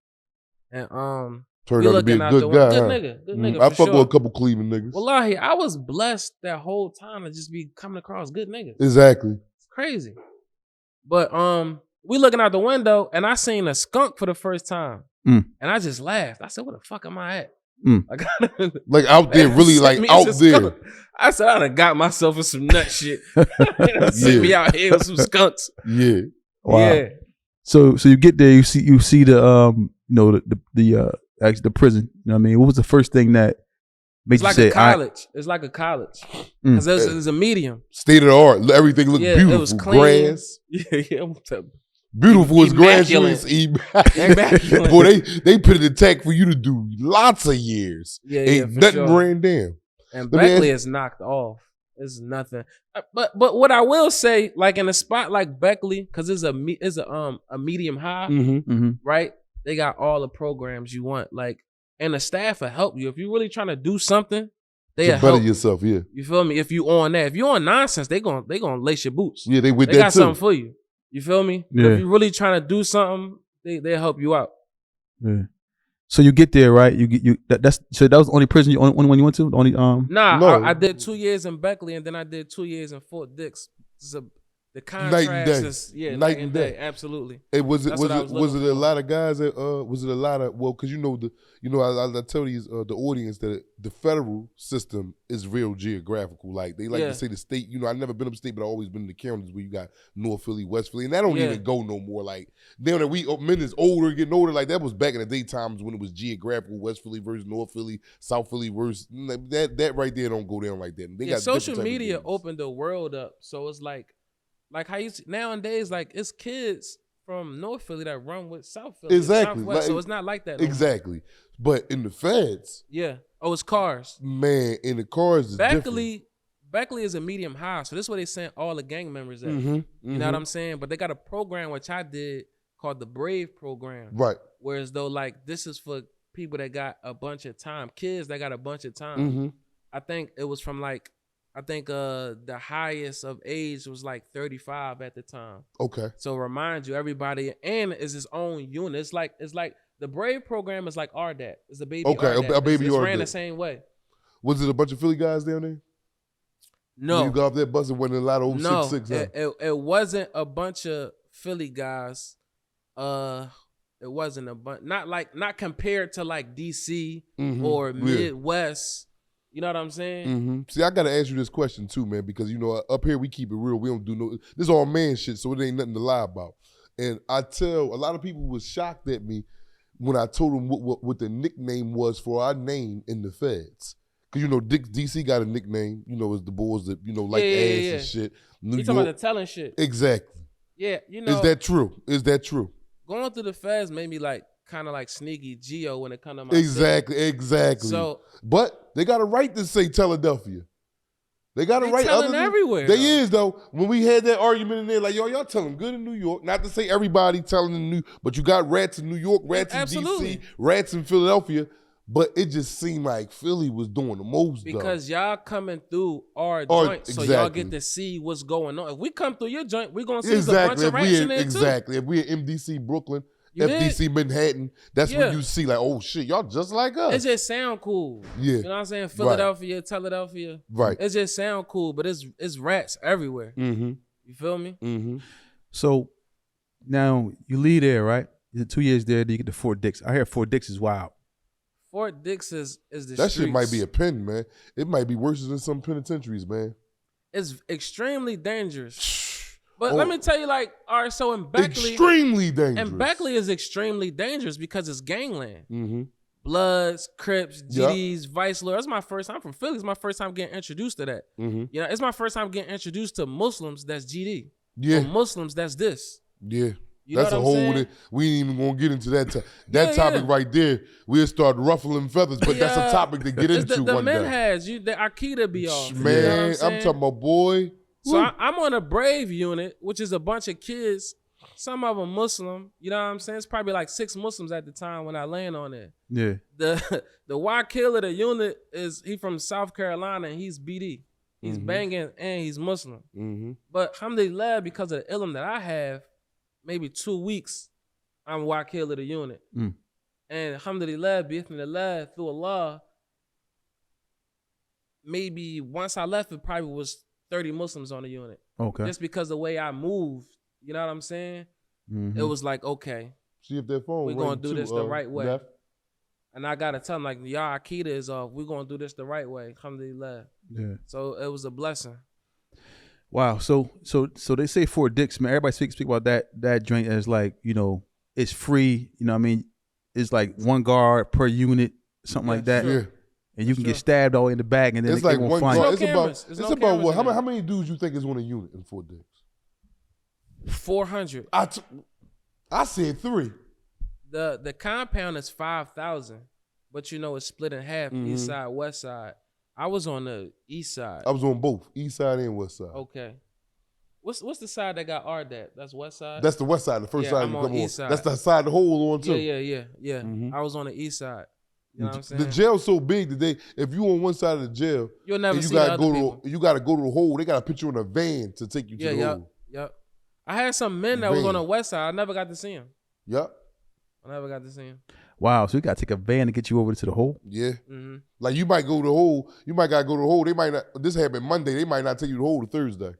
and Turned we out to be looking a out good the guy. good huh? nigga, I for fuck sure. with a couple Cleveland niggas. Wallahi, I was blessed that whole time to just be coming across good niggas. Exactly. It's crazy. But we looking out the window and I seen a skunk for the first time. Mm. And I just laughed. I said, where the fuck am I at? Mm. Like, Like out there, really like Sent me out as a there. skunk. I said, I done got myself in some nut shit. Sent me out here with some skunks. Yeah. Wow. Yeah. So you get there, you see the actually the prison. You know what I mean? What was the first thing that made It's you like say, a college. It's like a college. Because it's a medium. State of the art. Everything looked Yeah, beautiful. it was clean. Grass. Yeah. Beautiful as grass. Immaculate. Immaculate. Boy, they put it in tech for you to do lots of years. Yeah, Ain't for nothing sure. ran down. And Let me Beckley ask- is knocked off. It's nothing. But what I will say, like in a spot like Beckley, because it's a medium high, Mm-hmm. right? They got all the programs you want. Like, and the staff will help you. If you're really trying to do something, To they'll better help you. yourself, yeah. You feel me? If you on that. If you on nonsense, they gonna lace your boots. Yeah, they with They that got too. something for you. You feel me? Yeah. If you're really trying to do something, they'll help you out. Yeah. So you get there, right? So that was the only prison, only one you went to? The only Nah, No. I did 2 years in Beckley and then I did 2 years in Fort Dix. It's The contrast day. is Night and day. Absolutely. Was it That's what I was it looking a for. lot of guys that was it a lot of because I tell these the audience that the federal system is real geographical. Like they like to say the state. I've never been upstate, but I've always been in the counties where you got North Philly, West Philly, and that don't even go no more. Like now that we men is older, getting older, like that was back in the day times when it was geographical. West Philly versus North Philly, South Philly versus that right there don't go down like that. They got social media opened the world up, so it's like how you see, nowadays, like it's kids from North Philly that run with South Philly, exactly. Southwest, so it's not like that. No exactly, more. But in the feds, it's cars. Man, in the cars is Beckley is a medium high, so this is where they sent all the gang members at. You know what I'm saying? But they got a program which I did called the Brave program, right? Whereas though, like this is for people that got a bunch of time, kids that got a bunch of time. I think it was from the highest of age was like 35 at the time. Okay. So remind you, everybody, and is his own unit. It's like the Brave program is like RDAT. It's a baby. Okay, RDAT. a baby it's RDAT. ran the same way. Was it a bunch of Philly guys down there? No. When you got off that bus, it wasn't a lot of 066. No, it wasn't a bunch of Philly guys. It wasn't a bunch. Not compared to like DC or Midwest. You know what I'm saying? See, I got to ask you this question too, man, because, up here we keep it real. We don't do this is all man shit, so it ain't nothing to lie about. And I tell a lot of people was shocked at me when I told them what the nickname was for our name in the feds. Because, DC got a nickname, it's the boys that, like ass and shit. You talking about the telling shit. Exactly. Yeah, Is that true? Is that true? Going through the feds made me like kind of like sneaky Geo when it comes to my Exactly. So, but they got a right to say Philadelphia. They got a right. Telling everywhere. They is though. When we had that argument in there, like y'all telling good in New York. Not to say everybody telling in New, but you got rats in New York, rats in DC, rats in Philadelphia. But it just seemed like Philly was doing the most because y'all coming through our joint, so y'all get to see what's going on. If we come through your joint, we're gonna see a bunch of rats in there too. Exactly. If we're in MDC Brooklyn, FDC Manhattan, that's when you see like, oh shit, y'all just like us. It just sound cool. Yeah. You know what I'm saying? Philadelphia, Philadelphia. Right. It just sound cool, but it's rats everywhere. You feel me? So now you leave there, right? You're 2 years there, then you get to Fort Dix. I hear Fort Dix is wild. Fort Dix is the that streets. shit might be a pen, man. It might be worse than some penitentiaries, man. It's extremely dangerous. But let me tell you, like, all right, so in Beckley, extremely dangerous. And Beckley is extremely dangerous because it's gangland. Bloods, Crips, GDs, Vice Lord. That's my first time from Philly. It's my first time getting introduced to that. It's my first time getting introduced to Muslims that's GD. Yeah. Or Muslims that's this. Yeah. You know that's what a I'm whole. saying? We ain't even gonna get into that topic right there. We'll start ruffling feathers, but that's a topic to get into the one men day. has the Akita be off. Man, you know what I'm talking about boy. So I'm on a Brave unit, which is a bunch of kids. Some of them Muslim. You know what I'm saying? It's probably like 6 Muslims at the time when I land on it. Yeah. The white killer of the unit he from South Carolina and he's BD. He's banging and he's Muslim. But alhamdulillah, because of the ilm that I have, maybe 2 weeks, I'm white killer of the unit. And alhamdulillah, bi'ithnillah, through Allah, maybe once I left, it probably was 30 Muslims on the unit. Okay. Just because the way I moved, you know what I'm saying? It was like, okay, see if that phone we're going to do this the right way. Left. And I got to tell them, like, y'all Akita is off. We're going to do this the right way. Alhamdulillah. Yeah. So it was a blessing. Wow. So they say Fort Dix, man. Everybody speak about that joint as like, it's free. You know what I mean? It's like 1 guard per unit, something like that. Sure. Yeah. And you can get stabbed all in the back, and then it's they like won't 1 find guard. you. It's about what? How many dudes you think is on a unit in Fort Dix? 400. I said 3. The compound is 5,000, but it's split in half, east side, west side. I was on the east side. I was on both, east side and west side. Okay. What's the side that got RDAT? That's west side? That's the west side, the first side I'm you on come east on. side. That's the side the hole on too. Yeah. I was on the east side. You know what I'm saying? The jail's so big that if you on one side of the jail, you'll never see gotta other people. You gotta go to the hole. They gotta put you in a van to take you to the hole. Yep. I had some men that was on the west side. I never got to see them. Yep. I never got to see him. Wow. So you gotta take a van to get you over to the hole? Yeah. Like you might go to the hole. You might gotta go to the hole. They might not. This happened Monday. They might not take you to the hole to Thursday.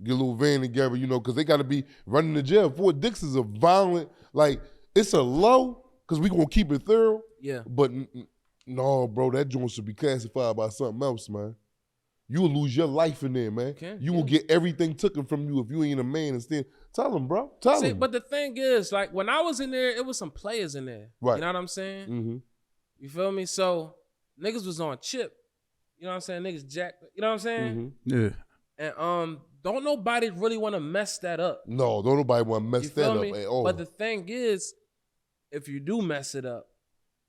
Get a little van together, you know, because they got to be running the jail. Fort Dix is a violent, like, it's a low, because we going to keep it thorough. Yeah. But no, bro, that joint should be classified by something else, man. You will lose your life in there, man. You will get everything taken from you if you ain't a man. Instead, tell them, bro. Tell them. But the thing is, like, when I was in there, it was some players in there. Right. You know what I'm saying? Mm-hmm. You feel me? So niggas was on chip. You know what I'm saying? Niggas jacked. You know what I'm saying? Mm-hmm. Yeah. And don't nobody really want to mess that up. No, don't nobody want to mess that up at all. But the thing is, if you do mess it up,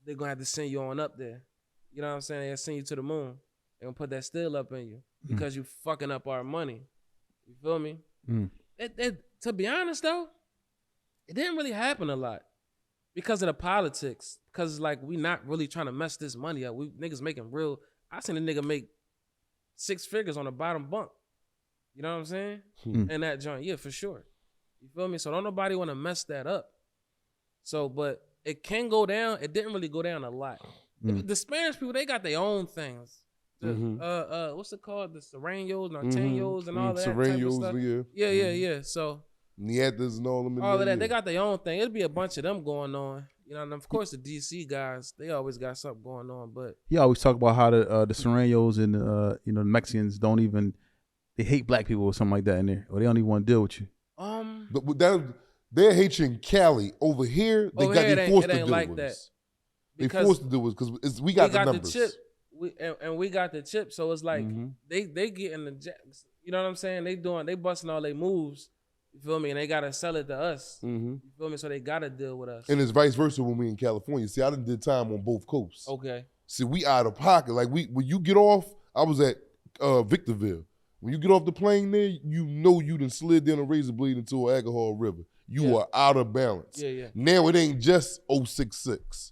they're gonna have to send you on up there. You know what I'm saying? They'll send you to the moon. They're gonna put that still up in you because you fucking up our money. You feel me? To be honest though, it didn't really happen a lot because of the politics. Because like we not really trying to mess this money up. We niggas making real. I seen a nigga make 6 figures on the bottom bunk. You know what I'm saying? And that joint, yeah, for sure. You feel me? So don't nobody want to mess that up. So, but it can go down. It didn't really go down a lot. The Spanish people, they got their own things. What's it called? The Serenos, Norteños, and all that type of stuff. Yeah. So Nietas and all them. All of that, they got their own thing. It'll be a bunch of them going on. You know, and of course the DC guys, they always got something going on. But he always talk about how the Serenos and the Mexicans don't even, they hate black people or something like that in there, or they don't even want to deal with you. But they're hating Cali. Over here, they forced to deal with us. They forced to do it because we got the numbers. The chip. We got the chip, so it's like they getting the jacks. You know what I'm saying? They busting all their moves. You feel me? And they gotta sell it to us. You feel me? So they gotta deal with us. And it's vice versa when we in California. See, I done did time on both coasts. Okay. See, we out of pocket. Like when you get off, I was at Victorville. When you get off the plane there, you know you done slid down a razor blade into an alcohol river. You are out of balance. Yeah. Now it ain't just 066.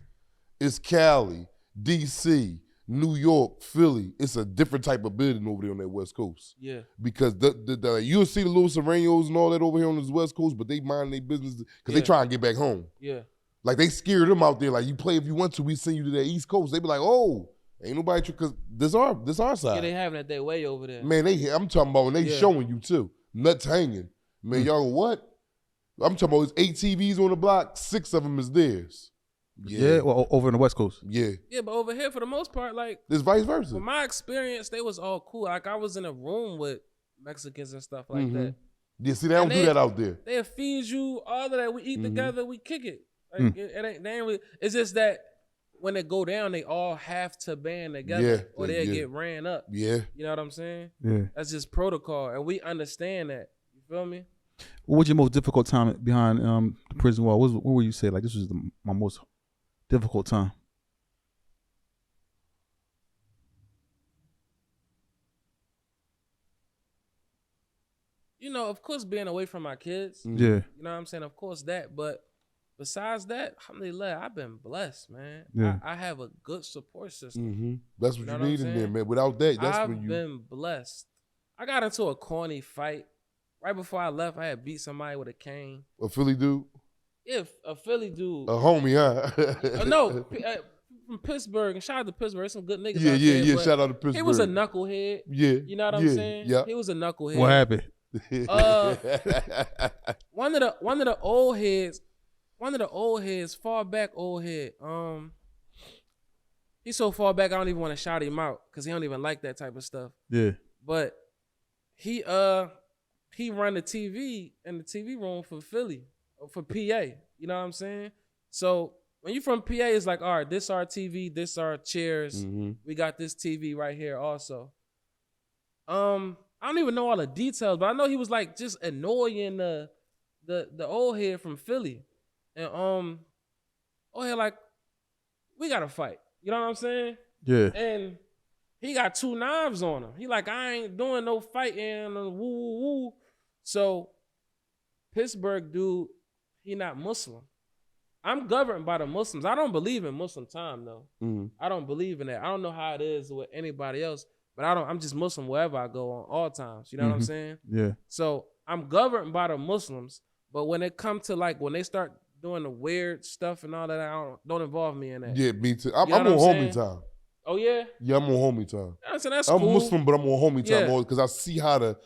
It's Cali, DC, New York, Philly. It's a different type of building over there on that West Coast. Yeah. Because you'll see the little Serenos and all that over here on this West Coast, but they mind their business because they try and get back home. Yeah. Like they scared them out there. Like you play if you want to, we send you to the East Coast. They be like, oh, ain't nobody because this our side. Yeah, they having it their way over there. Man, I'm talking about when they showing you too. Nuts hanging. Man, y'all what? I'm talking about there's 8 TVs on the block, 6 of them is theirs. Yeah, well, over in the West Coast. Yeah. Yeah, but over here, for the most part, like... It's vice versa. From my experience, they was all cool. Like, I was in a room with Mexicans and stuff like that. Yeah, see, they don't do that out there. They'll feed you, all of that. We eat together, we kick it. Like, it ain't really... It's just that when they go down, they all have to band together or they'll get ran up. Yeah. You know what I'm saying? Yeah. That's just protocol, and we understand that. You feel me? What was your most difficult time behind the prison wall? What would you say? Like, this was my most difficult time? You know, of course, being away from my kids. Yeah. You know what I'm saying? Of course that, but besides that, alhamdulillah, I've been blessed, man. Yeah. I have a good support system. That's what you need in there, man. Without that, that's when you... I've been blessed. I got into a corny fight. Right before I left, I had beat somebody with a cane. A Philly dude? Yeah, a Philly dude. A homie, huh? No, from Pittsburgh. And shout out to Pittsburgh. Some good niggas out there. Yeah. Shout out to Pittsburgh. He was a knucklehead. Yeah. You know what I'm saying? Yeah. He was a knucklehead. What happened? One of the old heads, far back old head. He's so far back I don't even want to shout him out because he don't even like that type of stuff. Yeah. But he run the TV in the TV room for Philly, for PA. You know what I'm saying? So when you from PA, it's like, all right, this our TV, this our chairs. We got this TV right here also. I don't even know all the details, but I know he was like just annoying the old head from Philly. And old head like, we gotta fight. You know what I'm saying? Yeah. And he got 2 knives on him. He like, I ain't doing no fighting, woo woo woo. So Pittsburgh dude, he not Muslim. I'm governed by the Muslims. I don't believe in Muslim time though. I don't believe in that. I don't know how it is with anybody else, but I'm just Muslim wherever I go on all times. You know what I'm saying? Yeah. So I'm governed by the Muslims, but when it comes to like when they start doing the weird stuff and all that, don't involve me in that. Yeah, me too. I'm You know on what I'm homie saying? time. Oh yeah? Yeah, I'm on homie time. So that's I'm cool. Muslim, but I'm on homie time Yeah. because I see how to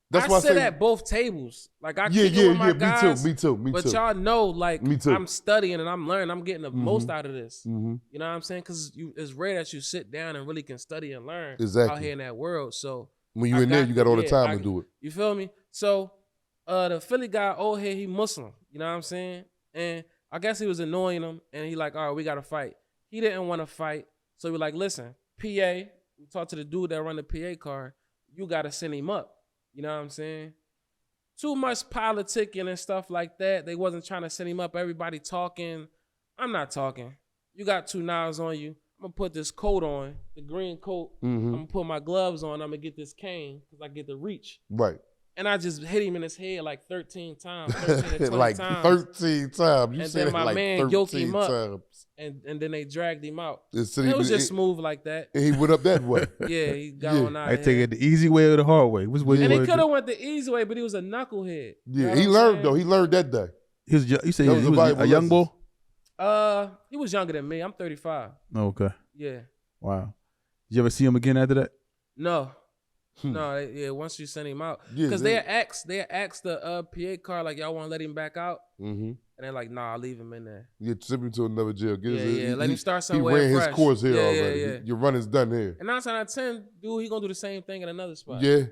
That's I why I sit say at both tables. Like I yeah, kick it with my me guys. too. But y'all know, like, Me too. I'm studying and I'm learning. I'm getting the most out of this. Mm-hmm. You know what I'm saying? Because it's rare that you sit down and really can study and learn out Exactly. here in that world. So When you in there, you got all the time to do it. You feel me? So the Philly guy, old head, he Muslim. You know what I'm saying? And I guess he was annoying him. And he like, all right, we got to fight. He didn't want to fight. So we like, listen, PA, we talked to the dude that run the PA car. You got to send him up. You know what I'm saying? Too much politicking and stuff like that. They wasn't trying to send him up. Everybody talking. I'm not talking. You got 2 knives on you. I'm going to put this coat on, the green coat. I'm going to put my gloves on. I'm going to get this cane because I get the reach. Right. And I just hit him in his head like 13 times, 13 to 20 like times. 13 times. You and said then my like man yoked 13 him up. times. And then they dragged him out. It was just smooth like that. And he went up that way. Yeah, he got on out I of take here. it the easy way or the hard way. Which way? And you he wanna could have do? went the easy way, but he was a knucklehead. Yeah, You know he what I'm learned saying? though. He learned that day. He was. You say That he was was a a Bible young boy. He was younger than me. I'm 35. Oh, okay. Yeah. Wow. Did you ever see him again after that? No. No, yeah, once you send him out. Yeah, Because they asked the PA car, like, y'all want to let him back out? Mm-hmm. And they're like, nah, I'll leave him in there. Yeah, send him to another jail. Let him start somewhere He ran fresh. his course here already. Yeah. Your run is done here. And 9 out of 10, dude, he gonna do the same thing in another spot. Yeah.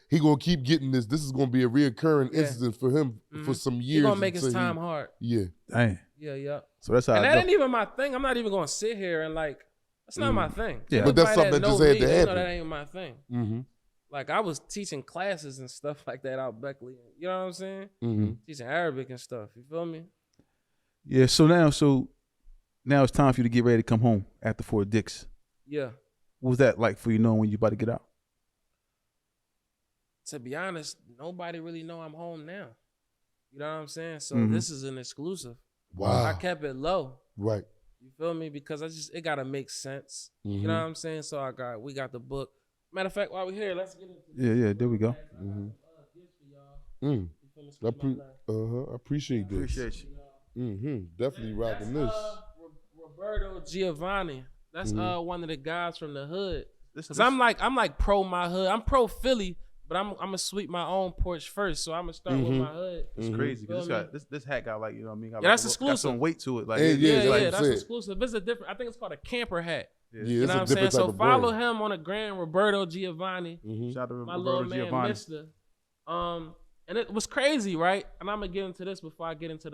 He gonna keep getting this. This is gonna be a reoccurring incident for him for some years. He gonna make his time hard. Yeah. Dang. Yeah. So that's how. And I that go. ain't even my thing. I'm not even gonna sit here and like, that's not my thing. Yeah. But that's Everybody something that know just had me, to they happen. know that ain't my thing. Mm-hmm. Like I was teaching classes and stuff like that out Beckley. You know what I'm saying? Mm-hmm. Teaching Arabic and stuff. You feel me? Yeah. So now it's time for you to get ready to come home after Fort Dix. Yeah. What was that like for you knowing when you about to get out? To be honest, nobody really know I'm home now. You know what I'm saying? So Mhm. this is an exclusive. Wow. I kept it low. Right. You feel me? Because it gotta make sense. Mm-hmm. You know what I'm saying? So we got the book. Matter of fact, while we're here, let's get into Yeah. There we go. Mm-hmm. gifts for y'all. Mm. I appreciate this. Appreciate you. Mm-hmm. Definitely rocking That's, this. Roberto Giovanni. That's one of the guys from the hood. This- Cause I'm like pro my hood. I'm pro Philly, but I'm gonna sweep my own porch first. So I'm gonna start with my hood. It's Mhm. crazy. 'Cause Feel this hat got like, you know what I mean? Got Yeah, like that's got exclusive. some weight to it. Like Yeah, it's like, That's said. exclusive. It's a different. I think it's called a camper hat. Yeah, You it's know a what I'm saying? different type So of follow brand. him on the gram, Roberto Giovanni. Mm-hmm. Shout out to My Roberto little man, Giovanni. Mister. And it was crazy, right? And I'm gonna get into this before I get into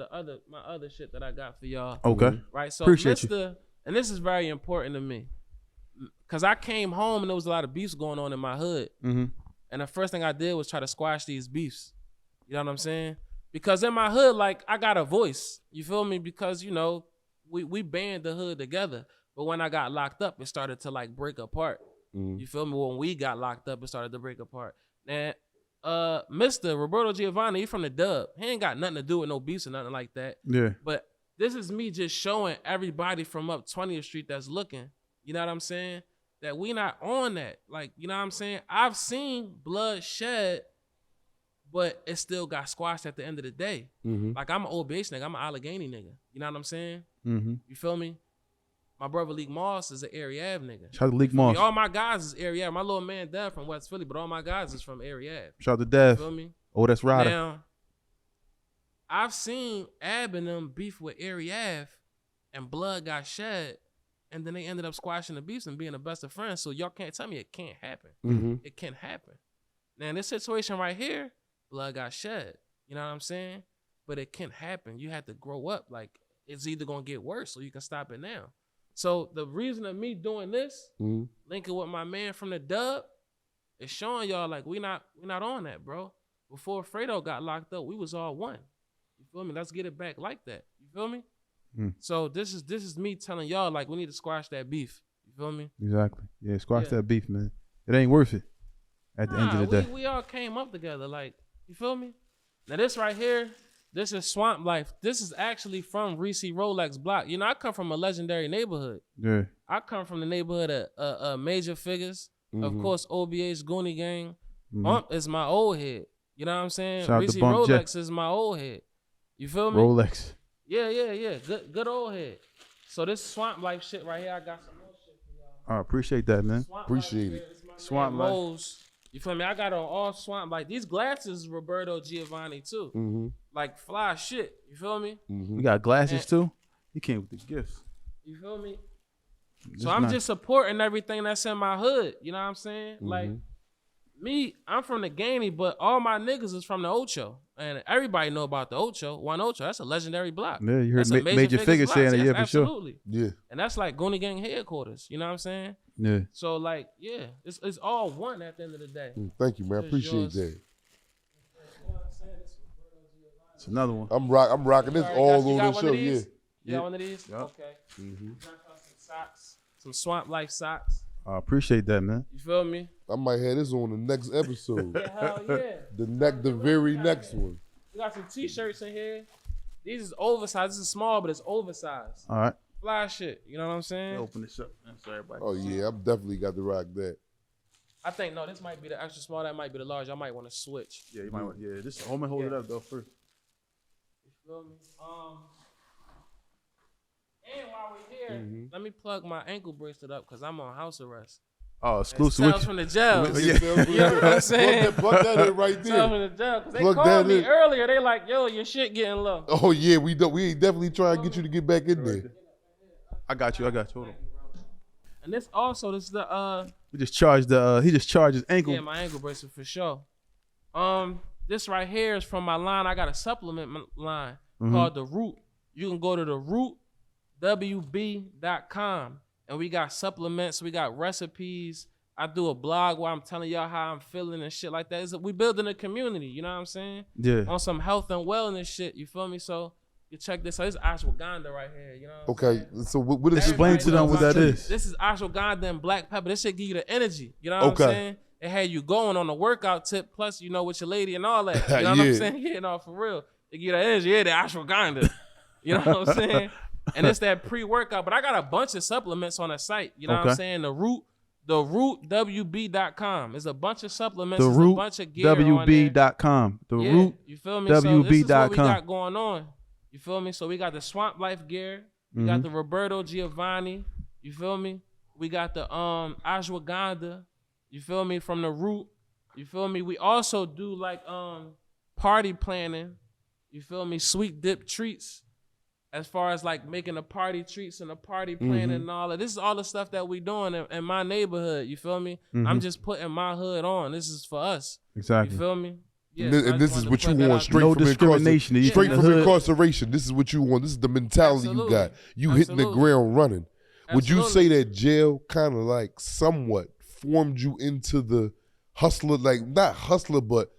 my other shit that I got for y'all. Okay. Right? So Appreciate you. Mister, and this is very important to me. Cause I came home and there was a lot of beefs going on in my hood. Mm-hmm. And the first thing I did was try to squash these beefs. You know what I'm saying? Because in my hood, like, I got a voice. You feel me? Because, you know, we band the hood together. But when I got locked up, it started to like break apart. Mm-hmm. You feel me? When we got locked up, it started to break apart. And Mr. Roberto Giovanni, he from the Dub. He ain't got nothing to do with no beefs or nothing like that. Yeah. But this is me just showing everybody from up 20th Street that's looking, you know what I'm saying? That we not on that. Like, you know what I'm saying? I've seen blood shed, but it still got squashed at the end of the day. Mm-hmm. Like, I'm an old base nigga. I'm an Allegheny nigga. You know what I'm saying? Mm-hmm. You feel me? My brother Leek Moss is an Area Ave nigga. Shout out to Leek Moss. All my guys is Area Ave. My little man Dev from West Philly, but all my guys is from Area Ave. Shout out to You Dev. feel me? Oh, that's Ryder. Now, I've seen Ab and them beef with Area Ave, and blood got shed, and then they ended up squashing the beefs and being the best of friends. So y'all can't tell me it can't happen. Mm-hmm. It can happen. Now in this situation right here, blood got shed. You know what I'm saying? But it can happen. You have to grow up. Like, it's either gonna get worse or you can stop it now. So the reason of me doing this, Mm-hmm. linking with my man from the Dub, is showing y'all like we not on that, bro. Before Fredo got locked up, we was all one. You feel me? Let's get it back like that. You feel me? Mm. So this is me telling y'all like we need to squash that beef. You feel me? Exactly. Yeah, squash Yeah. that beef, man. It ain't worth it at the end of the day. We all came up together. Like, you feel me? Now this right here, this is Swamp Life. This is actually from Reese Rolex block. You know, I come from a legendary neighborhood. Yeah. I come from the neighborhood of Major Figures. Of Mhm. course, OBH Goonie Gang. Mhm. Bump is my old head. You know what I'm saying? Shout out to Reese Bump Rolex is my old head. You feel me? Rolex. Yeah. Good old head. So this Swamp Life shit right here, I got some more shit for y'all. I appreciate that, man. Swamp Appreciate Life, it. it's my Swamp man Life. Mose. You feel me? I got on all swamp. Like, these glasses is Roberto Giovanni, too. Mm-hmm. Like, fly shit. You feel me? We got glasses And- too. He came with the gifts. You feel me? This So I'm nice. just supporting everything that's in my hood. You know what I'm saying? Like, me, I'm from the Gainey, but all my niggas is from the Ocho. And everybody know about the Ocho. One Ocho, that's a legendary block. Yeah, you heard That's a Major Figures block. saying that, Yes, yeah, for sure. absolutely. Yeah. And that's like Goonie Gang headquarters. You know what I'm saying? Yeah. So, like, yeah, it's all one at the end of the day. Thank you, man. I It's appreciate yours. that. You know what I'm saying? It's another one. I'm rocking this Alright, all guys, you over got the one show. of Yeah. these? You got one of these? Yup. Okay. Some socks, some Swamp Life socks. I appreciate that, man. You feel me? I might have this on the next episode. Yeah, hell yeah. the very next one. We got some t-shirts in here. These is oversized. This is small, but it's oversized. All right. Fly shit. You know what I'm saying? Open this up, man, so everybody. Oh yeah, I've definitely got to rock that. I think no, this might be the extra small. That might be the large. I might want to switch. Yeah, you might want. Yeah, this. Hold me, hold it up though first. You feel me? And while we're here, let me plug my ankle bracelet up because I'm on house arrest. Oh, It's exclusive. Tales With from the jail. Yeah. You know what I'm saying? Plug that in right Tales there. from the jail. 'Cause they Plug called that me in. earlier. They like, yo, your shit getting low. Oh yeah, we ain't definitely trying to get you to get back in there. I got you. Hold on. And this is the We just charged the. He just charged his ankle. yeah, my ankle bracelet for sure. This right here is from my line. I got a supplement line called The Root. You can go to the rootwb.com and we got supplements, we got recipes. I do a blog where I'm telling y'all how I'm feeling and shit like that. We building a community, you know what I'm saying? Yeah. On some health and wellness shit, you feel me? So you check this out. This is ashwagandha right here, you know what I'm Okay, saying? so what is Explain to them what that is. This is ashwagandha and black pepper. This shit give you the energy. You know what Okay. I'm saying? It had you going on a workout tip, plus, you know, with your lady and all that. You know what Yeah. I'm saying? Yeah, no, for real. It give you the energy. Yeah, the ashwagandha. You know what I'm saying? And it's that pre-workout. But I got a bunch of supplements on the site. You know what I'm Okay. saying? The rootwb.com. There's a bunch of supplements. There's a bunch of gear on there. WB.com. The Yeah, root. you feel me? So this is what we WB.com. got going on. You feel me? So we got the Swamp Life gear. We got the Roberto Giovanni. You feel me? We got the ashwagandha. You feel me? From the root. You feel me? We also do like party planning. You feel me? Sweet dip treats. As far as like making the party treats and the party planning and all that. This is all the stuff that we doing in my neighborhood. You feel me? I'm just putting my hood on. This is for us. Exactly. You feel me? Yeah, And so I this just is wanted what to you put that want out straight No from discrimination. You straight in from the hood. incarceration. This is what you want. This is the mentality Absolutely. you got. You hitting the Absolutely. ground running. Would you Absolutely. say that jail kind of like somewhat formed you into the hustler, like not hustler, but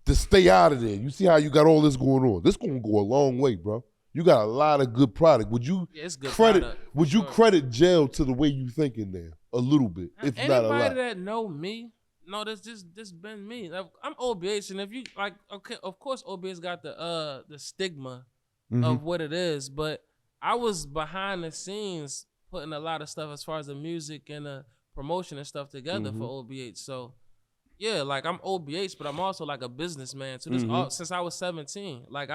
to stay out of there? You see how you got all this going on. This gonna go a long way, bro. You got a lot of good product. Would you Yeah, it's good credit? product, for Would you sure. credit jail to the way you thinking there a little bit, if not a Anybody lot? that know me, no, this been me. Like, I'm OBH, and if you like, okay, of course OBH got the stigma of what it is, but I was behind the scenes putting a lot of stuff as far as the music and the promotion and stuff together for OBH. So yeah, like I'm OBH, but I'm also like a businessman too. This all since I was 17. Like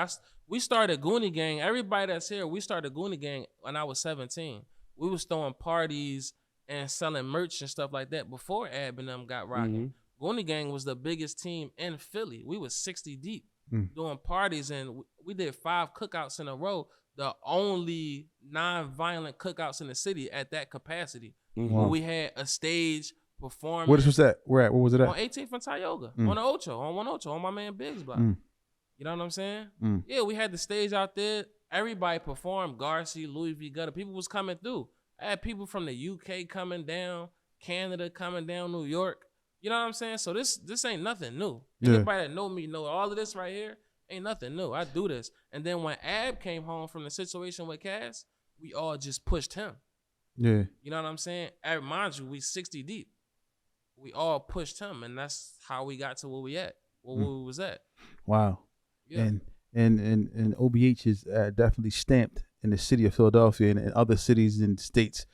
we started Goonie Gang. Everybody that's here, we started Goonie Gang when I was 17. We was throwing parties and selling merch and stuff like that before Ab and them got rocking. Goonie Gang was the biggest team in Philly. We was 60 deep doing parties, and we did 5 cookouts in a row. The only non-violent cookouts in the city at that capacity. Where we had a stage performing. What was that? Where at? What was it On at? 18th and Tioga, on the Ocho, on 108, on my man Biggs block. You know what I'm saying? Yeah, we had the stage out there. Everybody performed. Garcia, Louis V. Gutter. People was coming through. I had people from the UK coming down, Canada coming down, New York. You know what I'm saying? So this ain't nothing new. Yeah. Anybody that know me know all of this right here ain't nothing new. I do this. And then when Ab came home from the situation with Cass, we all just pushed him. Yeah. You know what I'm saying? Mind you, we 60 deep. We all pushed him, and that's how we got to where we was at. Wow. Yeah. And OBH is definitely stamped in the city of Philadelphia and in other cities and states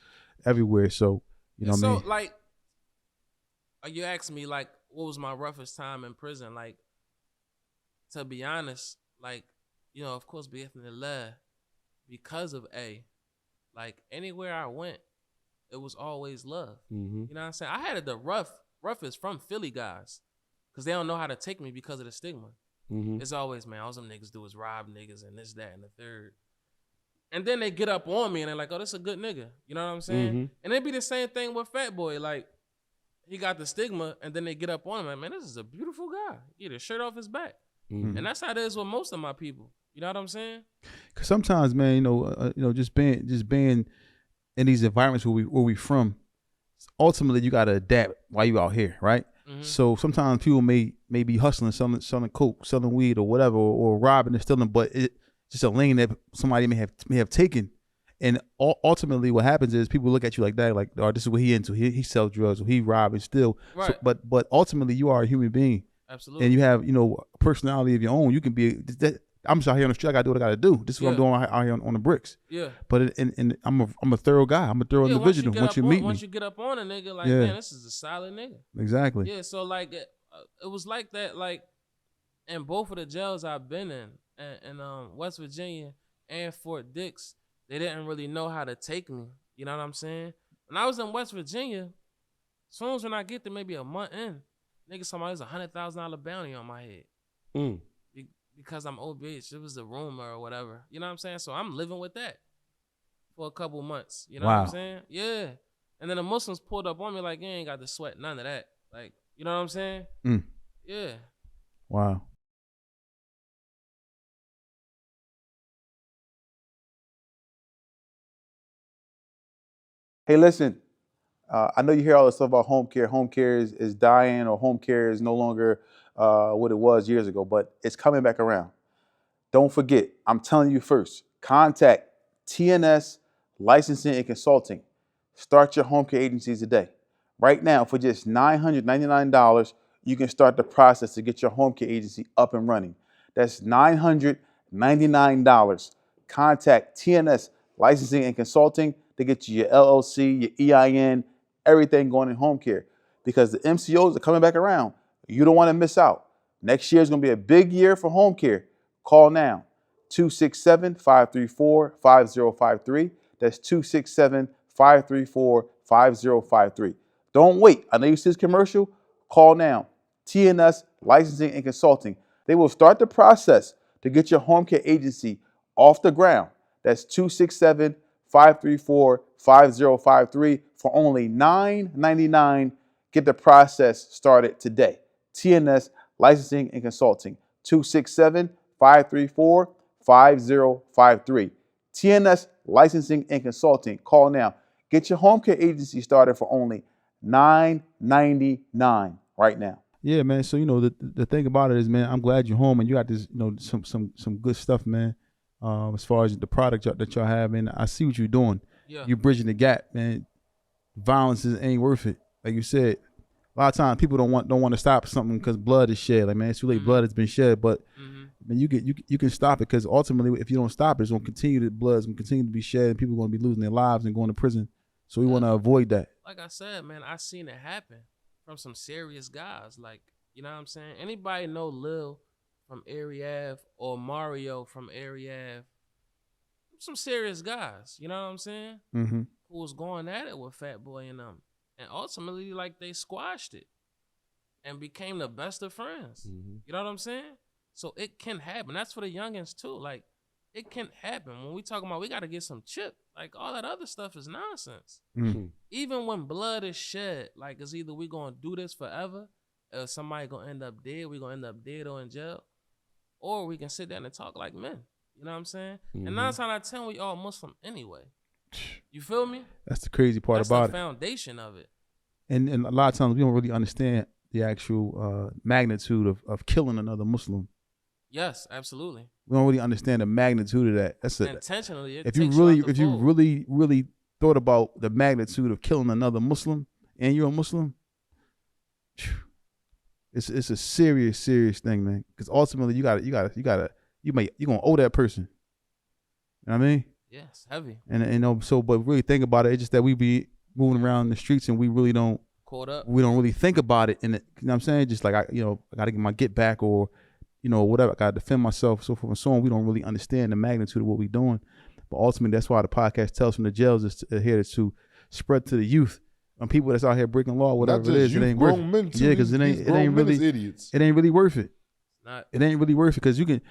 everywhere. So, you know what I mean? So, like, you asked me, like, what was my roughest time in prison? Like, to be honest, like, you know, of course, because of A, like, anywhere I went, it was always love. You know what I'm saying? I had the roughest from Philly guys. because they don't know how to take me because of the stigma. Mm-hmm. It's always, man, all some niggas do is rob niggas and this, that, and the third. And then they get up on me and they're like, oh, this a good nigga. You know what I'm saying? Mm-hmm. And it'd be the same thing with Fat Boy. Like, he got the stigma and then they get up on him like, man, this is a beautiful guy. Get his shirt off his back. Mm-hmm. And that's how it is with most of my people. You know what I'm saying? Cause sometimes, man, just being in these environments where we from, ultimately you gotta adapt while you out here, right? Mm-hmm. So sometimes people may be hustling, selling coke, selling weed or whatever, or robbing and stealing, but it's just a lane that somebody may have taken. And ultimately, what happens is people look at you like that, like, oh, this is what he into. He sells drugs, or he rob and steal. Right. So, but ultimately, you are a human being, Absolutely. and you have a personality of your own. You can be. I'm just out here on the street. I gotta do what I gotta do. This is what I'm doing out here on the bricks. Yeah. But I'm a thorough guy. I'm a thorough individual. Once you meet me, once you get up on a nigga, like, Yeah. man, this is a solid nigga. Exactly. Yeah. So like, it was like that, like, in both of the jails I've been in West Virginia and Fort Dix, they didn't really know how to take me. You know what I'm saying? When I was in West Virginia, as soon as when I get there, maybe a month in, niggas told me there's $100,000 bounty on my head. Mm. Because I'm OBH. It was a rumor or whatever. You know what I'm saying? So I'm living with that for a couple months. You know what I'm saying? Yeah. And then the Muslims pulled up on me like, you ain't got to sweat none of that. Like, you know what I'm saying? Mm. Yeah. Wow. Hey, listen, I know you hear all this stuff about home care. Home care is dying, or home care is no longer what it was years ago, but it's coming back around. Don't forget, I'm telling you first, contact TNS Licensing and Consulting. Start your home care agencies today. Right now, for just $999, you can start the process to get your home care agency up and running. That's $999. Contact TNS Licensing and Consulting to get you your LLC, your EIN, everything going in home care. Because the MCOs are coming back around. You don't want to miss out. Next year is going to be a big year for home care. Call now, 267-534-5053. That's 267-534-5053. Don't wait. I know you see this commercial. Call now. TNS Licensing and Consulting. They will start the process to get your home care agency off the ground. That's 267-534-5053 for only $999. Get the process started today. TNS Licensing and Consulting. 267-534-5053. TNS Licensing and Consulting. Call now. Get your home care agency started for only $999 right now. Yeah, man. So the thing about it is, man, I'm glad you're home and you got this, some good stuff, man. As far as the product that y'all have, man, I see what you're doing. Yeah. You're bridging the gap, man. Violence ain't worth it, like you said. A lot of times people don't want to stop something because blood is shed. Like, man, it's too late. Blood has been shed, but man, you can stop it, because ultimately, if you don't stop it, it's gonna continue. The blood's gonna continue to be shed, and people are gonna be losing their lives and going to prison. So we want to avoid that. Like I said, man, I seen it happen from some serious guys. Like, you know what I'm saying? Anybody know Lil from Area Ave or Mario from Area Ave? Some serious guys. You know what I'm saying? Mm-hmm. Who was going at it with Fat Boy and them. And ultimately, like, they squashed it and became the best of friends. Mm-hmm. You know what I'm saying? So it can happen. That's for the youngins too. Like, it can happen. When we talking about we got to get some chip, like, all that other stuff is nonsense. Mm-hmm. Even when blood is shed, like, it's either we going to do this forever, or somebody going to end up dead, we going to end up dead or in jail, or we can sit down and talk like men. You know what I'm saying? Mm-hmm. And 9 times out of 10, we all Muslim anyway. You feel me? That's the crazy part That's about the it. foundation of it. And a lot of times we don't really understand the actual magnitude of killing another Muslim. Yes, absolutely. We don't really understand the magnitude of that. That's Intentionally. if you really thought about the magnitude of killing another Muslim, and you're a Muslim, it's a serious thing, man. Because ultimately you're gonna owe that person. You know what I mean? Yes, heavy. And so, but really think about it. It's just that we be moving around the streets and we really don't Caught up. We don't really think about it. And you know what I'm saying? Just like I gotta get my get back, or whatever. I gotta defend myself, so forth and so on. We don't really understand the magnitude of what we're doing. But ultimately, that's why the podcast Tales from the Jails is here to spread to the youth on people that's out here breaking law, whatever Not it just is, you, it ain't worth grown men it. too. Yeah, because it These ain't grown men really is idiots. It ain't really worth it. Not. It ain't really worth it because you can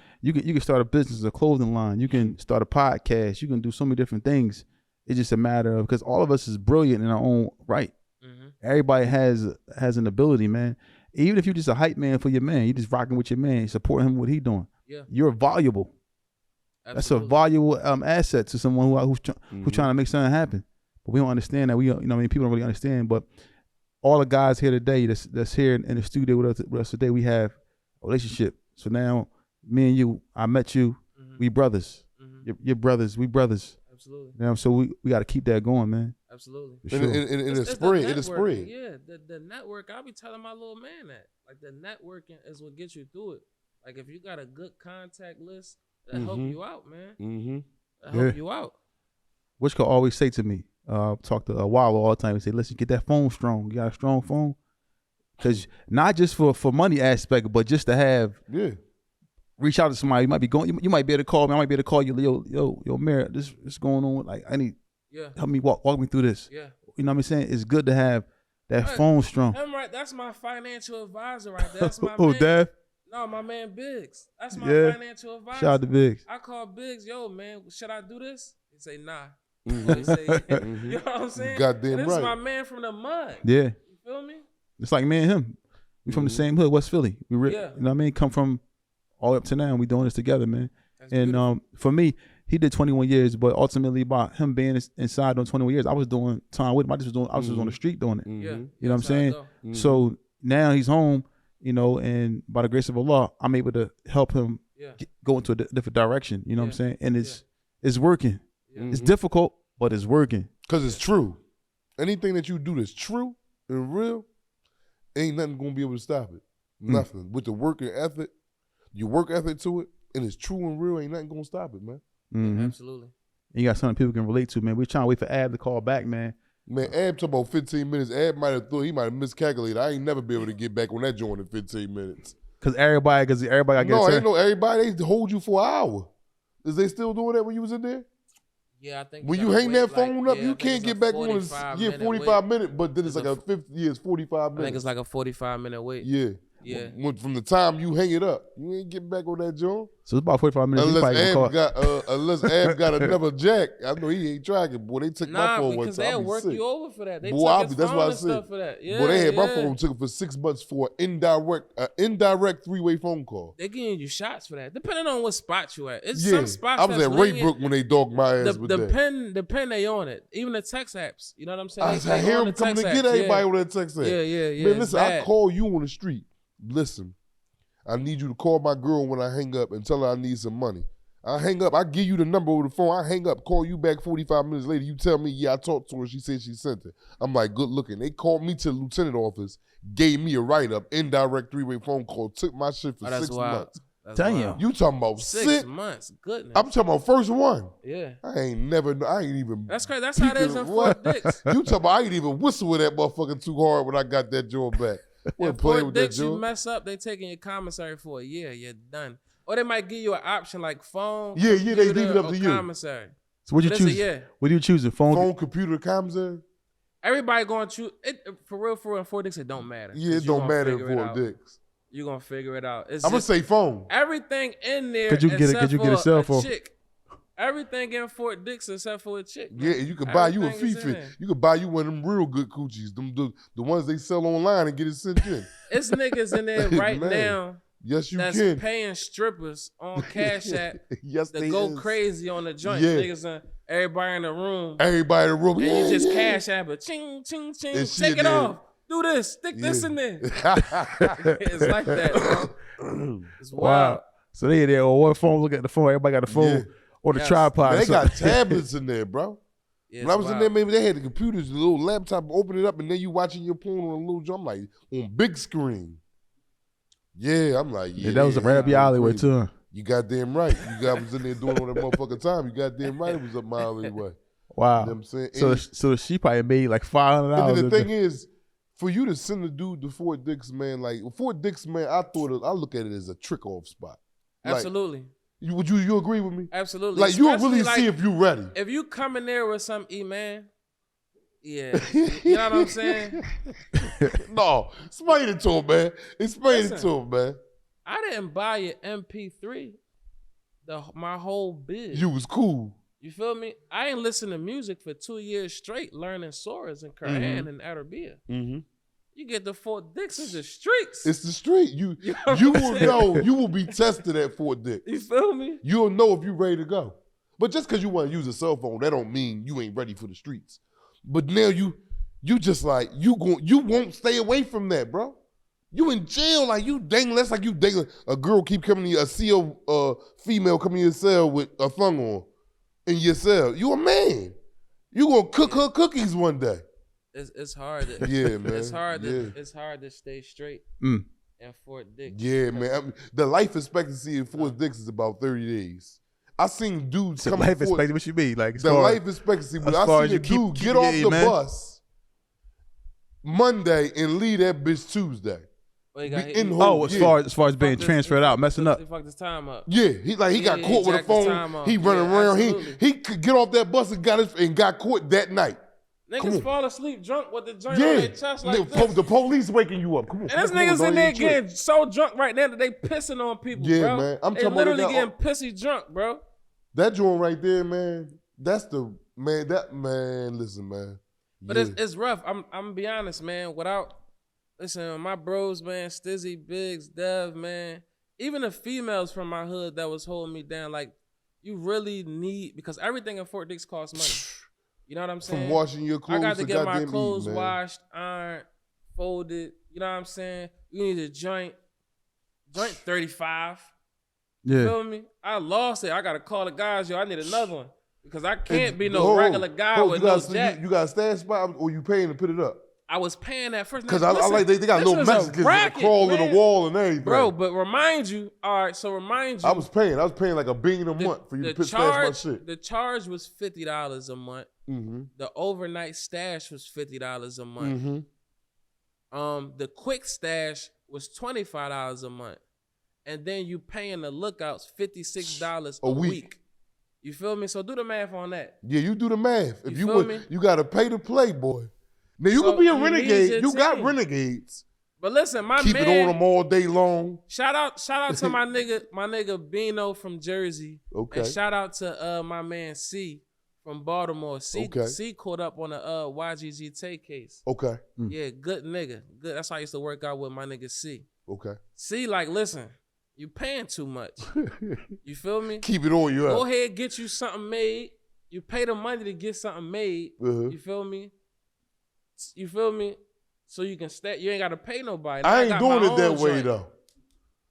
start a business, a clothing line. You can start a podcast. You can do so many different things. It's just a matter of because all of us is brilliant in our own right. Mm-hmm. Everybody has an ability, man. Even if you're just a hype man for your man, you just rocking with your man, supporting him what he doing. Yeah. You're valuable. Absolutely. That's a valuable asset to someone who's trying to make something happen. But we don't understand that. People don't really understand. But all the guys here today that's here in the studio with us today, we have a relationship. So now, me and you, I met you, we brothers. You're brothers, we brothers. Absolutely. You know, so we got to keep that going, man. Absolutely. For sure. And it's spread. It is spread. Yeah, the network. I'll be telling my little man that. Like the networking is what gets you through it. Like if you got a good contact list, that help you out, man. Mm-hmm. That help you out. Which could always say to me, talk to Wallow all the time. He say, "Listen, get that phone strong. You got a strong phone, because not just for money aspect, but just to have reach out to somebody. You might be going. You might be able to call me. I might be able to call you. Yo, Mayor, this going on. Like I need. Help me walk me through this. Yeah. You know what I'm saying? It's good to have that phone strong. I'm right. That's my financial advisor right there. That's my Oh, man. Dad? No, my man Biggs. That's my financial advisor. Shout out to Biggs. I call Biggs, yo, man, should I do this? He say, nah. Mm-hmm. He say, you know what I'm saying? Goddamn and right. This is my man from the mud. Yeah. You feel me? It's like me and him. We from the same hood, West Philly. You know what I mean? Come from all up to now, and we doing this together, man. That's and beautiful. For me, he did 21 years, but ultimately by him being inside on 21 years, I was doing time with him. I was just on the street doing it. Yeah. You know what I'm saying? Mm-hmm. So now he's home, and by the grace of Allah, I'm able to help him go into a different direction. You know what I'm saying? And it's working. It's difficult, but it's working. Because it's true. Anything that you do that's true and real, ain't nothing gonna be able to stop it. Nothing. With the work and ethic, your work ethic to it, and it's true and real, ain't nothing gonna stop it, man. Mm-hmm. Absolutely. And you got something people can relate to, man. We're trying to wait for Ab to call back, man. Man, Ab talk about 15 minutes. Ab might have thought he might have miscalculated. I ain't never be able to get back on that joint in 15 minutes. Cause everybody got No, ain't no everybody. They hold you for an hour. Is they still doing that when you was in there? Yeah, I think When you hang that phone up, you can't get back on. 45 minutes, but then it's like a 45 minutes. I think it's like a 45-minute wait. Yeah. Yeah. From the time you hang it up, you ain't getting back on that joint. So it's about 45 minutes. Unless Ab got another jack. I know he ain't tracking. Boy, they took my phone one because time. they'll work you over for that. They Boy, took his that's phone what I and said. stuff for that. Yeah, Boy, they had my phone took it for 6 months for an indirect three-way phone call. They giving you shots for that, depending on what spot you at. It's Yeah, some spots I was at Raybrook when they dogged my ass with that. The pen they on it. Even the text apps. You know what I'm saying? I hear them coming to get everybody with that text app. Yeah. Man, listen, I call you on the street. Listen, I need you to call my girl when I hang up and tell her I need some money. I hang up, I give you the number over the phone, I hang up, call you back 45 minutes later, you tell me, yeah, I talked to her, she said she sent it. I'm like, good looking. They called me to the lieutenant office, gave me a write-up, indirect three-way phone call, took my shit for 6 months. Damn. You talking about 6 months, goodness. I'm talking about first one. Yeah. I ain't even. That's crazy. That's how it is in Fort Dix. You talking about I ain't even whistle with that motherfucker too hard when I got that joint back. In Fort Dix, you mess up, they taking your commissary for a year. You're done. Or they might give you an option like phone. Yeah, they leave it up to you. Commissary. So what you choose? What do you choose? Phone, computer, commissary. Everybody going to choose it for real. In Fort Dix, it don't matter. Yeah, it don't matter in Fort Dix. You're gonna figure it out. I'm gonna say phone. Everything in there. Could you get a cell phone? Chick. Everything in Fort Dix except for a chick. Yeah, you could buy you a Fifi. You could buy you one of them real good coochies. Them the ones they sell online and get it sent in. It's niggas in there right now. Yes, you that's can. Paying strippers on Cash App yes, to go crazy on the joint. Yeah. Niggas everybody in the room. Everybody in the room. And you just Cash App it. Ching, ching, ching. Take it off. Do this. Stick this in there. It's like that, bro. It's wild. Wow. So they there on one phone, look at the phone. Everybody got a phone or the tripod. Man, they got tablets in there, bro. Yeah, when I was in there, maybe they had the computers, the little laptop, open it up, and then you watching your porn on a little jump, like on big screen. Yeah, I'm like, yeah. That was a Rabbi alleyway too. Huh? You goddamn right. You guys was in there doing all that motherfucking time. You goddamn right it was up my alleyway. Wow. You know what I'm saying? So she probably made like $500. And then the thing is, for you to send a dude to Fort Dix, man, like Fort Dix, man, I look at it as a trick-off spot. Absolutely. Would you agree with me? Absolutely. Like, you'll really see if you ready. If you come in there with some man, Yeah, you know what I'm saying? No, explain it to him, man. Explain it to him, man. I didn't buy an MP3 my whole biz. You was cool. You feel me? I ain't listened to music for 2 years straight, learning Soras and Quran and Arabia. Mm-hmm. You get the Fort Dix, it's the streets. It's the street. You know will know. You will be tested at Fort Dix. You feel me? You'll know if you're ready to go. But just because you want to use a cell phone, that don't mean you ain't ready for the streets. But now you just like you won't stay away from that, bro. You in jail, like you dangling. That's like you dangling. A girl keep coming to you, a CO female coming to your cell with a thong on in your cell. You a man. You gonna cook her cookies one day. It's hard. Yeah, man. It's hard. Yeah. It's hard to stay straight in Fort Dix. Yeah, man. I mean, the life expectancy in Fort Dix is about 30 days. I seen dudes So come life to Fort. expectancy, what you mean? Like The life expectancy. When I see a dude get off the bus Monday and leave that bitch Tuesday. As far as being transferred out, messing up. He fucked his time up. Yeah, he got caught with a phone. He running around. He could get off that bus and got caught that night. Niggas fall asleep drunk with the joint on their chest like this. The police waking you up. Come on. And this niggas in there getting so drunk right now that they pissing on people, bro. Yeah, man. I'm talking literally about getting pissy drunk, bro. That joint right there, man. That's the man. That man. Listen, man. But it's rough. I'm gonna be honest, man. Listen, my bros, man, Stizzy, Biggs, Dev, man. Even the females from my hood that was holding me down, like, you really need, because everything in Fort Dix costs money. You know what I'm saying? From washing your clothes, I got to get my clothes man. washed, ironed, folded. You know what I'm saying? You need a joint 35. Yeah. You feel me? I lost it. I got to call the guys, yo, I need another one. Because I can't be no regular guy with no jack. You got a stash spot or you paying to put it up? I was paying that first. Because I like they got little Mexicans that crawl in the wall and everything. Bro, but remind you, I was paying like $1 billion a month for you to put stash my shit. The charge was $50 a month. Mm-hmm. The overnight stash was $50 a month. Mm-hmm. The quick stash was $25 a month. And then you paying the lookouts $56 a week. You feel me? So do the math on that. Yeah, you do the math. If you feel me? You gotta pay to play, boy. Now you can be a renegade. You got renegades. But listen, my keep it on them all day long. Shout out to my nigga Bino from Jersey. Okay. And shout out to my man C from Baltimore. C caught up on the YGG Tay case. Okay. Yeah, good nigga. Good. That's how I used to work out with my nigga C. Okay. C, like, listen, you paying too much. You feel me? Keep it on you. Go ahead, get you something made. You pay the money to get something made. You feel me? You feel me? So you can stay. You ain't got to pay nobody. I ain't doing it that way though.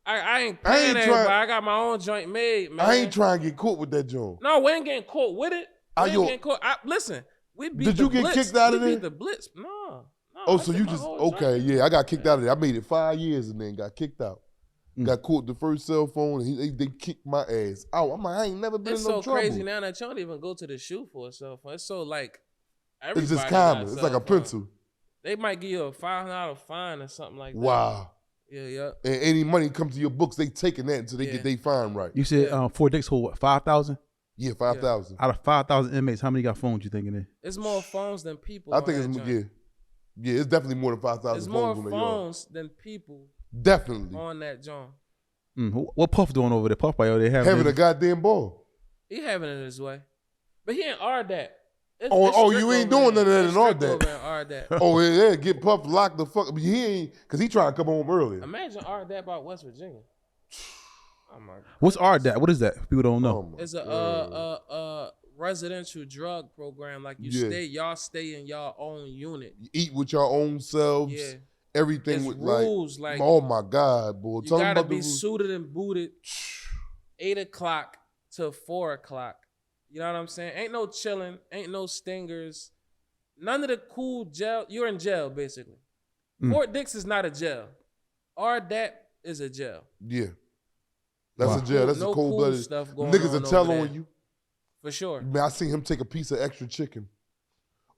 I ain't paying everybody. I got my own joint made, man. I ain't trying to get caught with that joint. No, we ain't getting caught with it. We ain't getting caught. Listen, we beat Did the you get blitz. kicked out of there? We beat the blitz. No. Oh, so you just okay? Yeah, I got kicked out of there. I made it 5 years and then got kicked out. Got caught the first cell phone and they kicked my ass out. I'm like, I ain't never been in no trouble. It's so crazy now that you don't even go to the shoe for a cell phone. It's so like it's just common. It's like a pencil. They might give you a $500 fine or something like that. Wow. Yeah. And any money comes to your books, they taking that until they get their fine right. You said Fort Dix hold what, 5,000? Yeah, 5,000. Out of 5,000 inmates, how many got phones you think in there? It's more phones than people. I think it's Yeah, it's definitely more than 5,000 It's more phones than people. Definitely. On that joint. What Puff doing over there? Puff by over there having a goddamn ball. He having it his way. But he ain't RDAT. You ain't doing none of that in RDAT. Oh, yeah, get Puff locked the fuck up. He ain't, because he trying to come home early. Imagine RDAT about West Virginia. Oh my God. What's RDAT? What is that? People don't know. It's a residential drug program. Like y'all stay in y'all own unit. You eat with your own selves. Yeah. Everything it's with rules, like oh my God, boy. You gotta be suited and booted 8 o'clock to 4 o'clock. You know what I'm saying? Ain't no chilling, ain't no stingers. None of the cool jail. You're in jail, basically. Fort Dix is not a jail. RDAT is a jail. Yeah. That's a jail. That's a cold-blooded stuff going niggas on will tell over on there. you. For sure. Man, I seen him take a piece of extra chicken.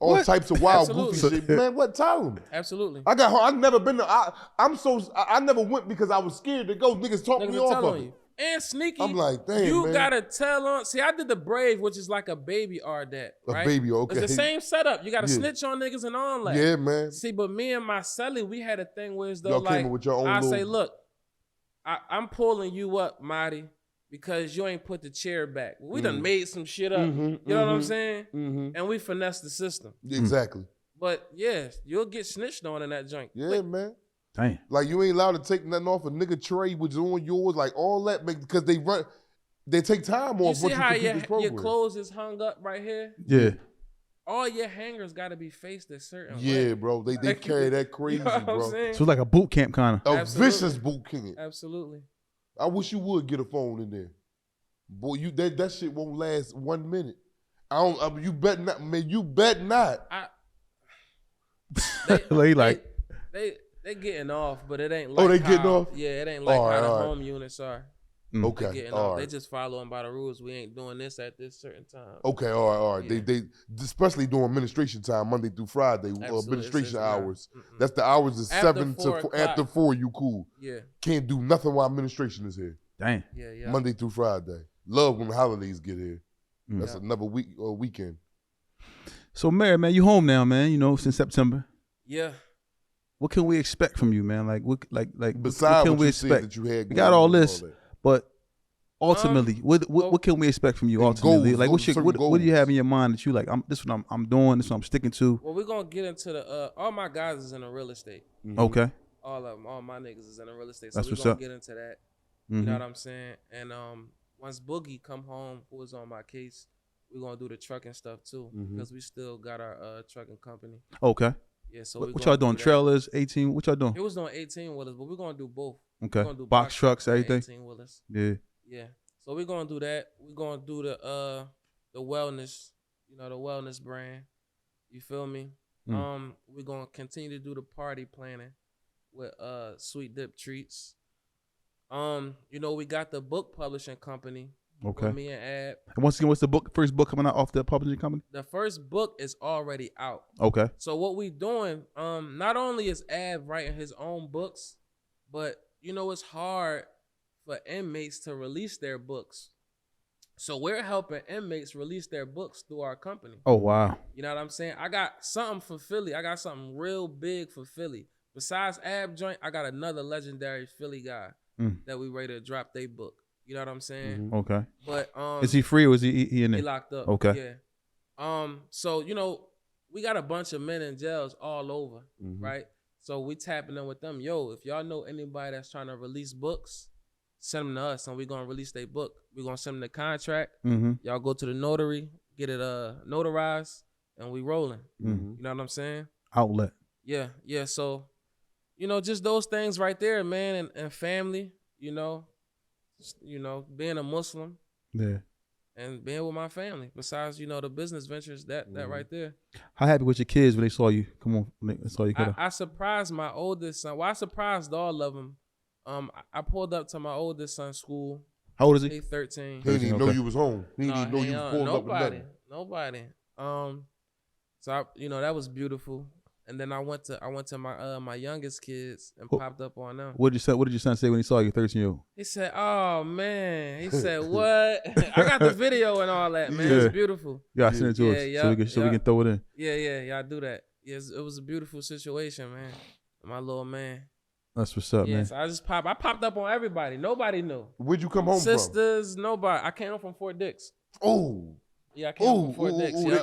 All types of wild goofy shit. Man, what time? Absolutely. I never been to, I never went because I was scared to go. Niggas talked me off of it. and sneaky. I'm like, damn, you man. gotta tell on. See, I did the Brave, which is like a baby RDAT, right? A baby, okay. It's the same setup. You gotta Yeah. snitch on niggas and all that. Yeah, man. See, but me and my celly, we had a thing where it's though Y'all like came up with your own I little... say, look, I'm pulling you up, Marty, because you ain't put the chair back. We done made some shit up. You know what I'm saying? And we finessed the system. Exactly. But yeah, you'll get snitched on in that joint. Yeah, man. Damn. Like you ain't allowed to take nothing off a nigga tray which is on yours, like all that, because they take time You off see once you how complete this your program. clothes is hung up right here? Yeah. All your hangers got to be faced a certain way. Yeah, bro. They carry that crazy, You know what I'm bro. saying? So it's like a boot camp kind of. A Absolutely. vicious boot camp. Absolutely. I wish you would get a phone in there. Boy, that shit won't last 1 minute. You bet not, man. You bet not. They getting off, but it ain't like they getting off? Yeah, it ain't like All right, how the all right. home units are. They Okay, getting all off. They right. just following by the rules. We ain't doing this at this certain time. Okay, all right. Yeah. They especially during administration time, Monday through Friday, Absolutely. administration It's not. hours. That's the hours is After 7 to 4 4. After 4, you cool. Yeah. Can't do nothing while administration is here. Damn. Yeah. Monday through Friday. Love when the holidays get here. Mm. That's another weekend. So, Mary, man, you home now, man. You know, since September. Yeah. What can we expect from you, man? Like, what Besides can what we you expect? said that you had We going got all on and this, that. but ultimately, what can we expect from you? And Ultimately, goals, like, those certain what do you goals. have in your mind that you like? This is what I'm doing. This is what I'm sticking to. Well, we're gonna get into the all my guys is in the real estate. Okay. All of them, all my niggas is in the real estate. So That's we're what's gonna up. get into that. You know what I'm saying? And once Boogie come home, who was on my case, we're gonna do the trucking stuff too. Because we still got our trucking company. Okay. Yeah, so What y'all doing? Trailers, 18. What y'all doing? It was doing 18 wheelers, but we're gonna do both. Okay. We're gonna do Box trucks, and everything. 18 wheelers. Yeah. Yeah. So we're gonna do that. We're gonna do the wellness, the wellness brand. You feel me? We're gonna continue to do the party planning with Sweet Dip Treats. We got the book publishing company. Okay. With me and Ab. And once again, what's the first book coming out off the publishing company? The first book is already out. Okay. So what we doing, not only is Ab writing his own books, but it's hard for inmates to release their books. So we're helping inmates release their books through our company. Oh, wow. You know what I'm saying? I got something for Philly. I got something real big for Philly. Besides Ab joint, I got another legendary Philly guy that we ready to drop their book. You know what I'm saying? Okay. But is he free or is he in there? He locked up. Okay. Yeah. So we got a bunch of men in jails all over, right? So we tapping in with them. Yo, if y'all know anybody that's trying to release books, send them to us, and we're gonna release their book. We're gonna send them the contract. Y'all go to the notary, get it notarized, and we rolling. You know what I'm saying? Outlet. Yeah. So, just those things right there, man, and family. Being a Muslim. Yeah. And being with my family. Besides, the business ventures, that right there. How happy with your kids when they saw you? Come on, when they saw you. I surprised my oldest son. Well, I surprised all of them. I pulled up to my oldest son's school. How old is he? He's 13. He didn't even know you was home. He didn't even know you was pulling up with nothing. Nobody. So that was beautiful. And then I went to my youngest kids and popped up on them. What did your son say when he saw you, 13-year-old? He said, "Oh man," he said, "What?" I got the video and all that, man. It's beautiful. Yeah, send it to us so we can throw it in. Yeah, I do that. Yes, it was a beautiful situation, man. My little man. That's what's up, man. So I popped up on everybody. Nobody knew. Where'd you come home Sisters, nobody. I came home from Fort Dix. Oh. Yeah, I came home from Fort Dix. They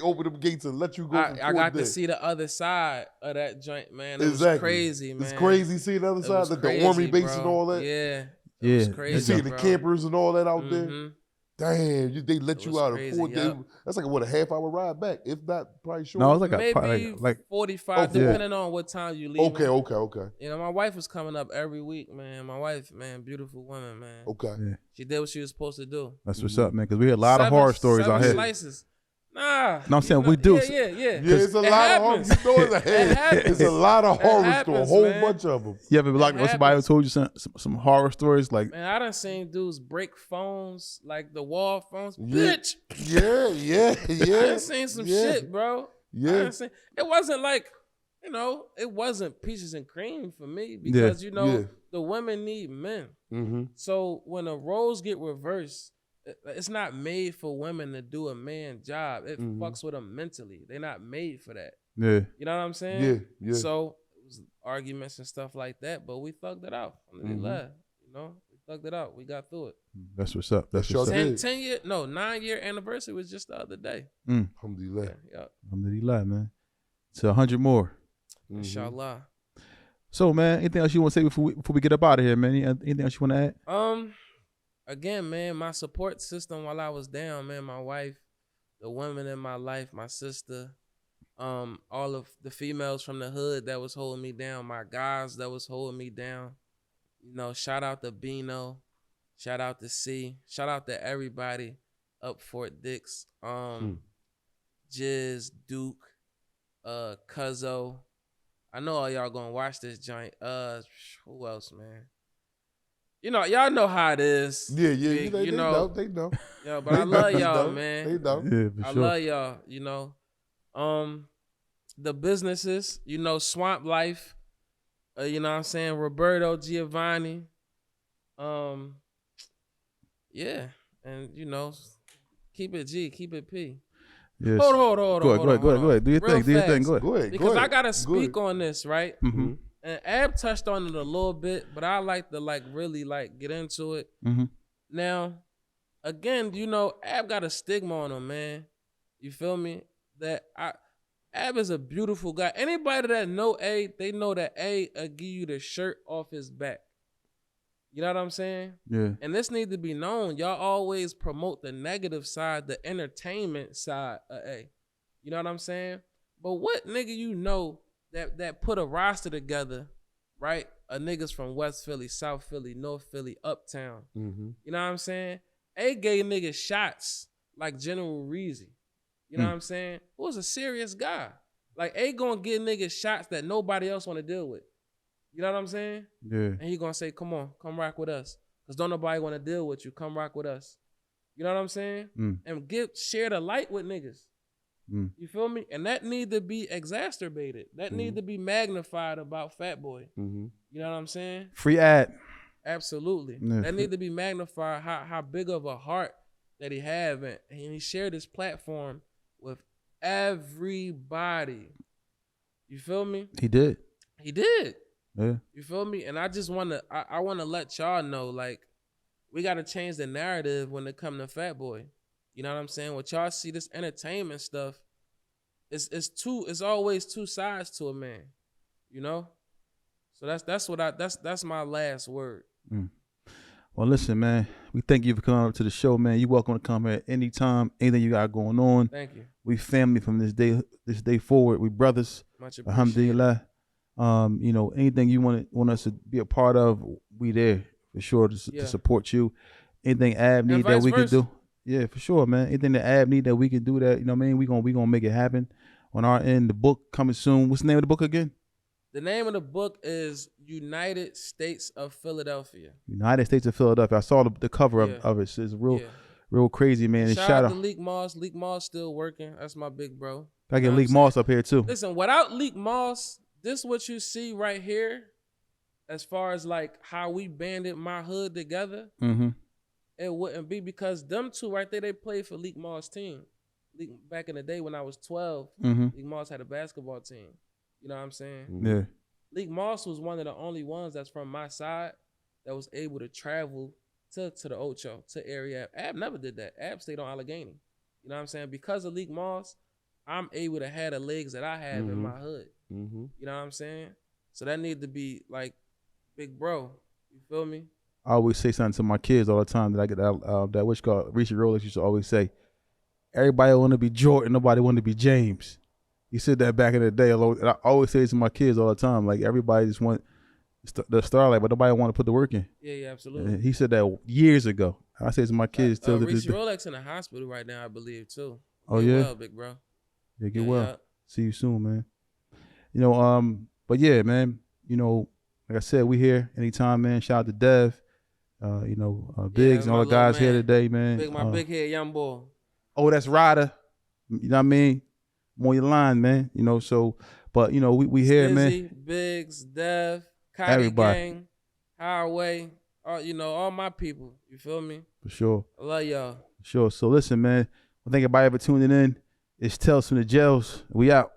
opened them gates and let you go. I got to see the other side of that joint, man. It was crazy, man. It's crazy seeing the other side, like the army base and all that. Yeah. Yeah. It was crazy, you see the campers and all that out there. Damn, they let you out of 4 days. That's like a half-hour ride back, if not probably short. No, it was like maybe like 45, depending on what time you leave. Okay. My wife was coming up every week, man. My wife, man, beautiful woman, man. Okay. Yeah. She did what she was supposed to do. That's what's up, man. Because we hear a lot of horror stories out here. Slices. Nah. No, I'm saying we do. Yeah. It's a lot of horror. It's a lot of horror stories. A whole bunch of them. You ever like somebody told you some horror stories? Like, man, I done seen dudes break phones, like the wall phones. Bitch. Yeah. I done seen some shit, bro. Yeah. It wasn't like, it wasn't peaches and cream for me because, the women need men. Mm-hmm. So when the roles get reversed, it's not made for women to do a man's job. It fucks with them mentally. They're not made for that. Yeah. You know what I'm saying? Yeah, yeah. So it was arguments and stuff like that, but we thugged it out. You know, we thugged it out. We got through it. That's what's up. That's Sure what's up. did. 9-year anniversary was just the other day. Alhamdulillah. Yeah. Alhamdulillah, man. It's 100 more. Inshallah. So, man, anything else you want to say before we get up out of here, man? Anything else you want to add? Again, man, my support system while I was down, man, my wife, the women in my life, my sister, all of the females from the hood that was holding me down, my guys that was holding me down. You know, shout out to Bino, shout out to C, shout out to everybody up Fort Dix, Jiz, Duke, Cuzzo. I know all y'all gonna watch this joint. Who else, man? You know, y'all know how it is. Yeah, You know. They know. Yeah, but I love y'all, man. They know. Yeah, for I sure. love y'all, you know. The businesses, you know, Swamp Life, you know what I'm saying, Roberto Giovanni. Yeah, and you know, keep it G, keep it P. Yes. Hold on. Go ahead. Do your Real thing. Do your thing. fast. Go ahead. Go ahead. Because go I ahead. gotta speak on this, right? Mm-hmm. And Ab touched on it a little bit, but I like to really get into it. Mm-hmm. Now, again, you know, Ab got a stigma on him, man. You feel me? Ab is a beautiful guy. Anybody that know A, they know that A give you the shirt off his back. You know what I'm saying? Yeah. And this needs to be known. Y'all always promote the negative side, the entertainment side of A. You know what I'm saying? But what nigga you know that put a roster together, right? A niggas from West Philly, South Philly, North Philly, Uptown. Mm-hmm. You know what I'm saying? A gave niggas shots like General Reezy. You know what I'm saying? Who was a serious guy. Like A gonna give niggas shots that nobody else wanna deal with. You know what I'm saying? Yeah. And he gonna say, come rock with us. Cause don't nobody wanna deal with you. Come rock with us. You know what I'm saying? And share the light with niggas. You feel me? And that need to be exacerbated. That need to be magnified about Fat Boy. You know what I'm saying? Free ad. Absolutely. Yeah. That need to be magnified how big of a heart that he have. And he shared his platform with everybody. You feel me? He did. He did. Yeah. You feel me? And I just wanna let y'all know, like, we gotta change the narrative when it come to Fat Boy. You know what I'm saying? What y'all see, this entertainment stuff, it's always two sides to a man. You know? So that's my last word. Well, listen, man. We thank you for coming up to the show, man. You're welcome to come here anytime, anything you got going on. Thank you. We family from this day forward. We brothers. Much appreciated. Alhamdulillah. You know, anything you want us to be a part of, we there for sure to support you. Anything Ab need that we can do. Yeah, for sure, man. Anything that Ab need that we can do that, you know what I mean? We gonna make it happen on our end. The book coming soon. What's the name of the book again? The name of the book is United States of Philadelphia. United States of Philadelphia. I saw the cover of it. It's real crazy, man. And Shout out to Leek Moss. Leek Moss still working. That's my big bro. I get Leek Moss up here too. Listen, without Leek Moss, this what you see right here, as far as like how we banded my hood together, it wouldn't be, because them two right there, they played for Leek Moss team. Back in the day when I was 12, Leek Moss had a basketball team. You know what I'm saying? Yeah. Leek Moss was one of the only ones that's from my side that was able to travel to the Ocho, to area. Ab never did that. Ab stayed on Allegheny. You know what I'm saying? Because of Leek Moss, I'm able to have the legs that I have in my hood. You know what I'm saying? So that need to be like, big bro. You feel me? I always say something to my kids all the time that I get that which called Reese Rolex used to always say, everybody want to be Jordan, nobody want to be James. He said that back in the day, and I always say it to my kids all the time, like everybody just want the starlight, but nobody want to put the work in. Yeah, absolutely. And he said that years ago. I say to my kids till Reese Rolex in the hospital right now, I believe too. Oh get yeah, well, big bro. Yeah, get well. Yeah. See you soon, man. You know, but yeah, man. You know, like I said, we here anytime, man. Shout out to Dev. You know, Biggs and all the guys here today, man. My big head young boy. Oh, that's Ryder. You know what I mean? I'm on your line, man. You know, so, but you know, we here, man. Biggs, Dev, Cotty everybody. Gang, Highway, all my people. You feel me? For sure. I love y'all. For sure. So listen, man. Well, thank everybody for tuning in. It's Tales from the Jails. We out.